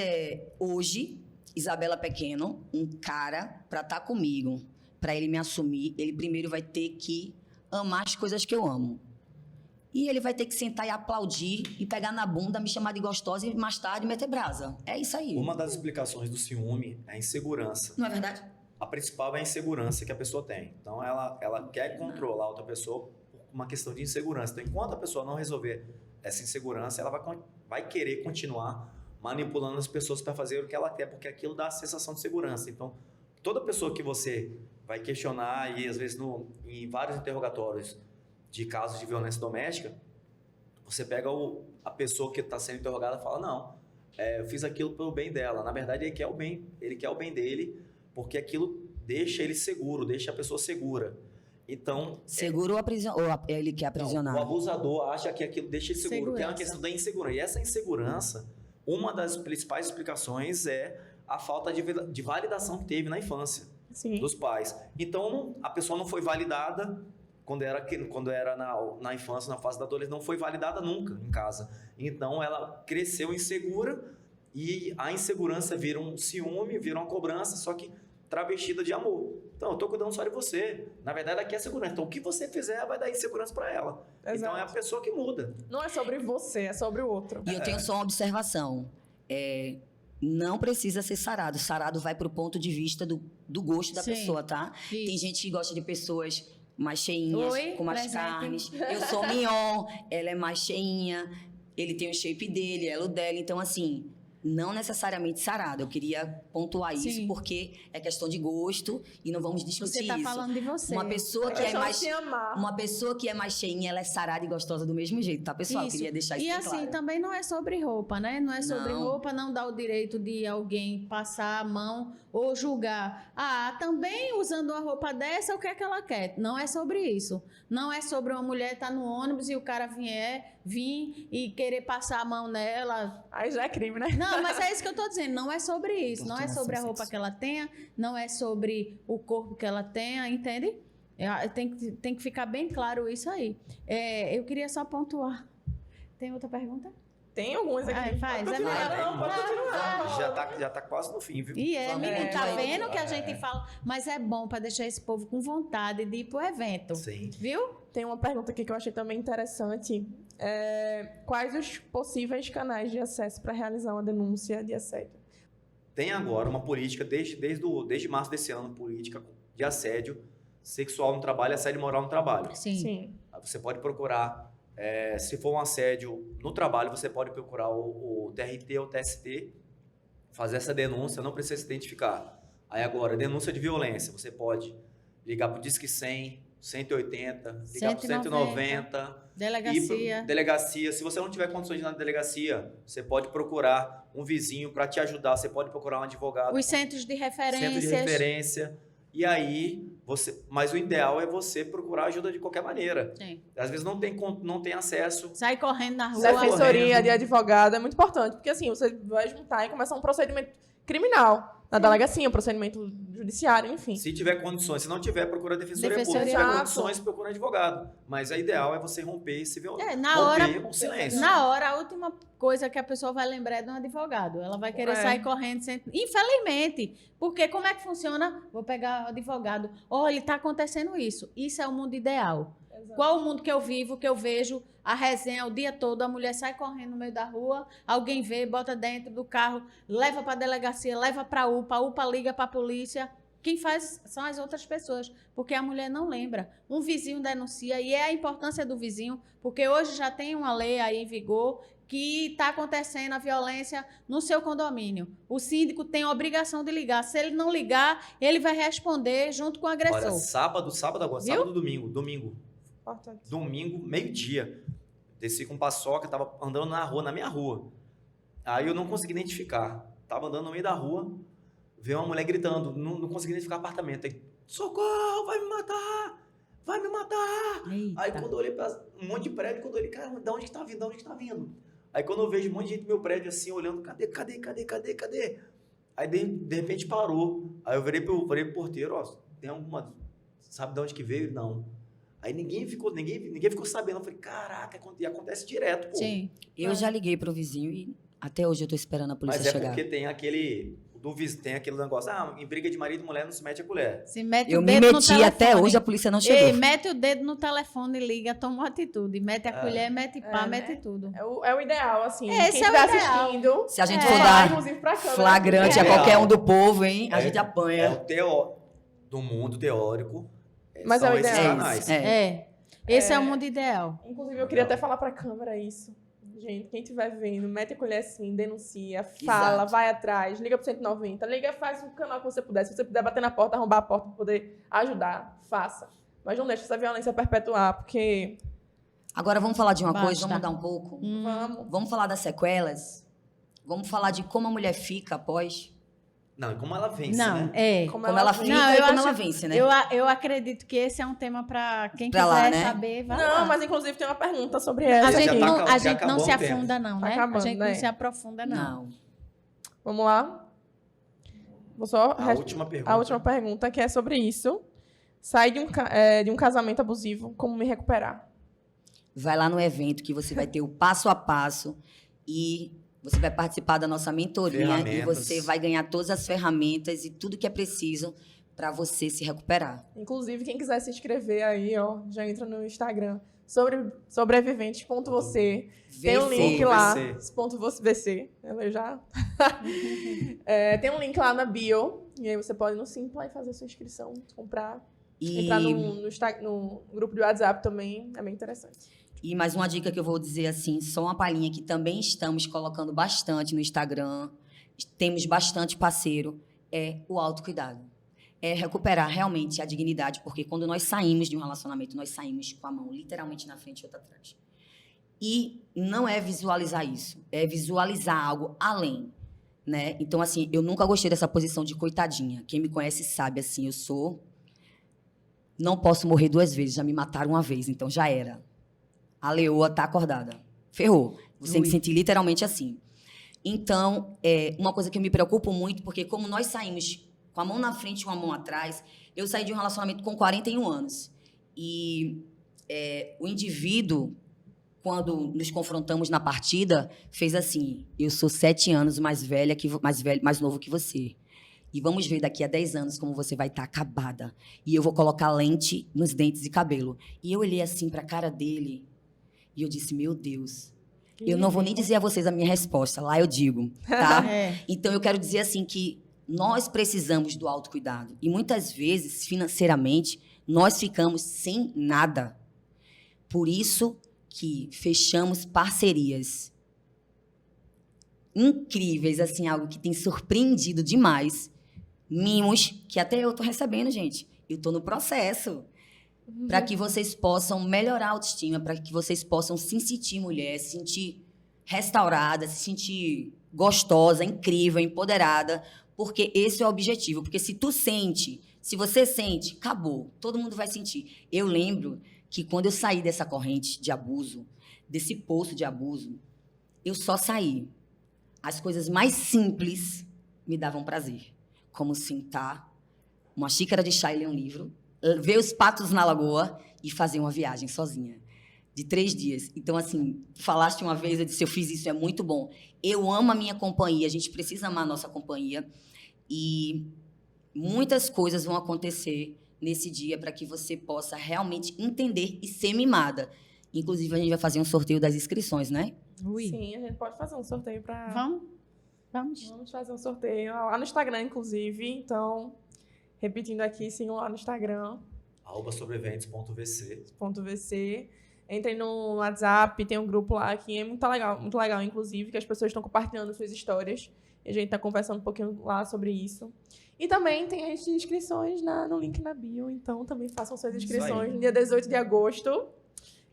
hoje, Isabela Pequeno, um cara, para estar comigo, para ele me assumir, ele primeiro vai ter que amar as coisas que eu amo. E ele vai ter que sentar e aplaudir e pegar na bunda, me chamar de gostosa e mais tarde meter brasa. É isso aí. Uma das explicações do ciúme é a insegurança. Não é verdade? A principal é a insegurança que a pessoa tem. Então, ela quer controlar outra pessoa por uma questão de insegurança. Então, enquanto a pessoa não resolver essa insegurança, ela vai querer continuar manipulando as pessoas para fazer o que ela quer, porque aquilo dá a sensação de segurança. Então, toda pessoa que você vai questionar, e às vezes em vários interrogatórios de casos de violência doméstica, você pega a pessoa que está sendo interrogada e fala, não, eu fiz aquilo pelo bem dela. Na verdade, ele quer o bem dele, porque aquilo deixa ele seguro, deixa a pessoa segura. Então... Seguro ou ele quer aprisionar? Não, o abusador acha que aquilo deixa ele seguro, que é uma Segurança. questão da insegurança. E essa insegurança, uma das principais explicações é a falta de validação que teve na infância Sim. dos pais. Então, a pessoa não foi validada quando era na infância, na fase da adolescência, não foi validada nunca em casa. Então, ela cresceu insegura e a insegurança vira um ciúme, vira uma cobrança, só que travestida de amor. Então, eu tô cuidando só de você. Na verdade, aqui é segurança. Então, o que você fizer vai dar insegurança para ela. Exato. Então, é a pessoa que muda. Não é sobre você, é sobre o outro. E eu tenho só uma observação. Não precisa ser sarado. Sarado vai pro ponto de vista do gosto da Sim. pessoa, tá? Tem Isso. gente que gosta de pessoas mais cheinhas, Oi, com mais presente. carnes. Eu sou mignon, ela é mais cheinha, ele tem o shape dele, ela o dela. Então, assim, não necessariamente sarado. Eu queria pontuar isso, Sim. porque é questão de gosto e não vamos discutir Você tá isso. falando de você. Uma pessoa que É é só mais... se amar. Uma pessoa que é mais cheinha, ela é sarada e gostosa do mesmo jeito, tá, pessoal? Eu Isso. queria deixar isso E bem assim, claro. também não é sobre roupa, né? Não é sobre Não. roupa, não dá o direito de alguém passar a mão ou julgar. Ah, também usando uma roupa dessa, o que é que ela quer? Não é sobre isso. Não é sobre uma mulher estar no ônibus e o cara vir e querer passar a mão nela. Aí já é crime, né? Não, mas é isso que eu tô dizendo. Não é sobre isso. Não é Torturação sobre a roupa sexual. que ela tenha, não é sobre o corpo que ela tenha, entende? Tem que ficar bem claro isso aí. Eu queria só pontuar. Tem outra pergunta? Tem alguns aqui. Ai, faz, Pode é continuar, melhor. não, pode continuar. Já tá quase no fim, viu? E menino, tá Vamos. vendo que a gente fala, mas é bom para deixar esse povo com vontade de ir pro evento. Sim. Viu? Tem uma pergunta aqui que eu achei também interessante. Quais os possíveis canais de acesso para realizar uma denúncia de assédio? Tem agora uma política, desde março desse ano, política de assédio sexual no trabalho e assédio moral no trabalho. Sim. Você pode procurar, se for um assédio no trabalho, você pode procurar o TRT ou o TST, fazer essa denúncia, não precisa se identificar. Aí agora, denúncia de violência, você pode ligar para o Disque 100, 180, ligar para 190, Delegacia. delegacia. Se você não tiver condições de ir na delegacia, você pode procurar um vizinho para te ajudar, você pode procurar um advogado. Os centros de referências. Centro de referência. E aí, mas o ideal é você procurar ajuda de qualquer maneira. Sim. Às vezes não tem acesso. Sai correndo na rua. Sai Defensoria correndo. de advogado é muito importante, porque assim, você vai juntar e começar um procedimento criminal na delegacia, um procedimento judiciário, enfim. Se tiver condições, se não tiver, procura a defensoria pública. Se Defensoria. tiver Exato. condições, procura um advogado. Mas o ideal é você romper esse Na hora, romper o silêncio. na hora, a última coisa que a pessoa vai lembrar é de um advogado. Ela vai querer É. sair correndo. Infelizmente. Porque como é que funciona? Vou pegar o advogado. Olha, está acontecendo isso. Isso é o mundo ideal. Qual o mundo que eu vivo, que eu vejo a resenha o dia todo, a mulher sai correndo no meio da rua, alguém vê, bota dentro do carro, leva para a delegacia, leva para a UPA liga para a polícia. Quem faz são as outras pessoas, porque a mulher não lembra. Um vizinho denuncia, e é a importância do vizinho, porque hoje já tem uma lei aí em vigor que está acontecendo a violência no seu condomínio. O síndico tem a obrigação de ligar. Se ele não ligar, ele vai responder junto com o agressor. Olha, sábado agora, Viu? sábado, domingo, Importante. meio-dia. Desci com paçoca, tava andando na rua, na minha rua. Aí eu não consegui identificar. Tava andando no meio da rua, veio uma mulher gritando, não consegui identificar o apartamento. Aí, socorro, vai me matar! Vai me matar! Eita. Aí quando eu olhei para um monte de prédio, quando eu olhei, cara, de onde que tá vindo? De onde que tá vindo? Aí quando eu vejo um monte de gente no meu prédio assim, olhando, cadê? Aí de repente parou. Aí eu virei pro porteiro, ó, tem alguma, sabe de onde que veio? Não. Aí ninguém ficou sabendo. Eu falei, caraca, e acontece direto, pô. Sim. Eu já liguei pro vizinho e até hoje eu tô esperando a polícia Mas é chegar. porque tem aquele negócio, em briga de marido e mulher não se mete a colher. Se mete Eu o me dedo no meti telefone. até hoje, a polícia não chegou. Ei, mete o dedo no telefone, liga, toma uma atitude. Mete a colher, mete pá, né? mete tudo. É o ideal, assim. Esse Quem é o estiver ideal. assistindo, Se a gente É. for falar, dar inclusive, pra câmera. flagrante É a qualquer real. um do povo, hein? A gente É apanha. o teórico do mundo teórico. Mas são é o esses ideal. canais. Esse é o mundo ideal. Inclusive, eu queria até falar pra câmera isso. Gente, quem estiver vendo, mete a colher assim, denuncia, fala, Exato. vai atrás, liga pro 190, liga, faz o canal que você puder. Se você puder bater na porta, arrombar a porta para poder ajudar, faça. Mas não deixe essa violência perpetuar, porque Agora vamos falar de uma Basta. coisa, vamos mudar um pouco. vamos. Vamos falar das sequelas? Vamos falar de como a mulher fica após? Não, e como ela vence, Não, né? é. Como ela fica Não, e eu como acho- ela vence, né? Eu acredito que esse é um tema para quem Pra quiser lá, né? saber. Vai Não, lá. mas inclusive tem uma pergunta sobre A essa. Já gente tá não, acab- a já gente não acabou se o tempo. afunda, não, Tá né? acabando, A gente né? não se aprofunda, não. Não. Vamos lá? Vou só A última pergunta. a última pergunta, que é sobre isso. Sair de um casamento abusivo, como me recuperar? Vai lá no evento que você vai ter o passo a passo e você vai participar da nossa mentoria e Ferramentas. você vai ganhar todas as ferramentas e tudo que é preciso para você se recuperar. Inclusive, quem quiser se inscrever aí, ó, já entra no Instagram. Sobreviventes.você. Tem um link VC. lá. VC. .vc. Ela já. Tem um link lá na bio. E aí você pode ir no Simpla e fazer sua inscrição, comprar. E, Entrar no grupo de WhatsApp também. É bem interessante. e mais uma dica que eu vou dizer assim, só uma palhinha que também estamos colocando bastante no Instagram, temos bastante parceiro, é o autocuidado. É recuperar realmente a dignidade, porque quando nós saímos de um relacionamento, nós saímos com a mão literalmente na frente e outra atrás. E não é visualizar isso, é visualizar algo além, né? Então, assim, eu nunca gostei dessa posição de coitadinha. Quem me conhece sabe, assim, eu sou... Não posso morrer 2 vezes, já me mataram uma vez, então já era. A leoa tá acordada. Ferrou. Você tem que sentir literalmente assim. Então, uma coisa que eu me preocupo muito, porque como nós saímos com a mão na frente e com a mão atrás, eu saí de um relacionamento com 41 anos. E o indivíduo, quando nos confrontamos na partida, fez assim, eu sou 7 anos mais novo que você. E vamos ver daqui a 10 anos como você vai estar acabada. E eu vou colocar lente nos dentes e cabelo. E eu olhei assim para a cara dele e eu disse, meu Deus, eu não vou nem dizer a vocês a minha resposta, lá eu digo, tá? É. Então, eu quero dizer assim que nós precisamos do autocuidado. E muitas vezes, financeiramente, nós ficamos sem nada. Por isso que fechamos parcerias incríveis, assim, algo que tem surpreendido demais. Mimos, que até eu tô recebendo, gente. Eu tô no processo. Para que vocês possam melhorar a autoestima, para que vocês possam se sentir mulher, se sentir restaurada, se sentir gostosa, incrível, empoderada, porque esse é o objetivo. Porque se tu sente, se você sente, acabou. Todo mundo vai sentir. Eu lembro que quando eu saí dessa corrente de abuso, desse poço de abuso, eu só saí. As coisas mais simples me davam prazer. Como sentar, uma xícara de chá e ler um livro, ver os patos na lagoa e fazer uma viagem sozinha, de 3 dias. Então, assim, falaste uma vez, eu disse, eu fiz isso, é muito bom. Eu amo a minha companhia, a gente precisa amar a nossa companhia. E muitas coisas vão acontecer nesse dia para que você possa realmente entender e ser mimada. Inclusive, a gente vai fazer um sorteio das inscrições, né? Ui. Sim, a gente pode fazer um sorteio para... Vamos. Vamos fazer um sorteio lá no Instagram, inclusive. Então, repetindo aqui, sigam lá no Instagram, @sobreviventes.vc. .vc. Entrem no WhatsApp, tem um grupo lá que é muito legal, inclusive, que as pessoas estão compartilhando suas histórias. E a gente está conversando um pouquinho lá sobre isso. E também tem as inscrições no link na bio, então também façam suas inscrições no dia 18 de agosto.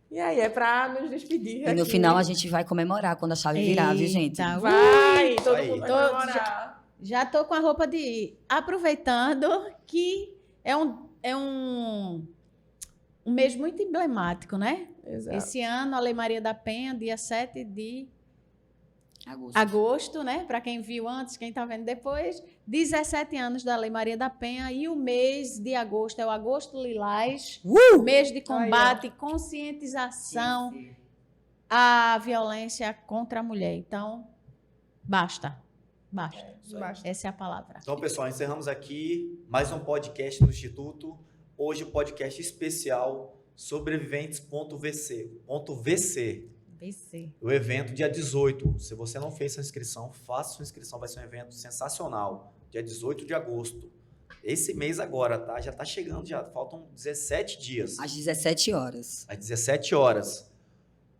E aí, é pra nos despedir E aqui. no final a gente vai comemorar quando a chave virar, viu, gente? Eita, Vai, todo Aí. mundo vai Todos comemorar. Já tô com a roupa de... Aproveitando que é um mês muito emblemático, né? Exato. Esse ano, a Lei Maria da Penha, dia 7 de Agosto. agosto, né? Para quem viu antes, quem tá vendo depois, 17 anos da Lei Maria da Penha e o mês de agosto é o Agosto Lilás, mês de combate e conscientização à violência contra a mulher. Então, basta. Basta. Essa é a palavra. Então, pessoal, encerramos aqui mais um podcast do Instituto. Hoje, o podcast especial sobreviventes.vc. VC. O evento dia 18. Se você não fez sua inscrição, faça sua inscrição. Vai ser um evento sensacional. Dia 18 de agosto. Esse mês agora, tá? Já tá chegando, já faltam 17 dias. Às 17 horas. Às 17 horas.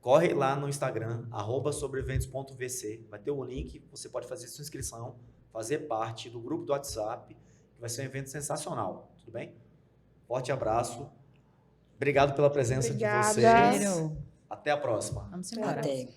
corre lá no Instagram, @sobreeventos.vc, vai ter o link, você pode fazer sua inscrição, fazer parte do grupo do WhatsApp, que vai ser um evento sensacional, tudo bem? Forte abraço, obrigado pela presença Obrigada. de vocês, até a próxima. Vamos embora. Até.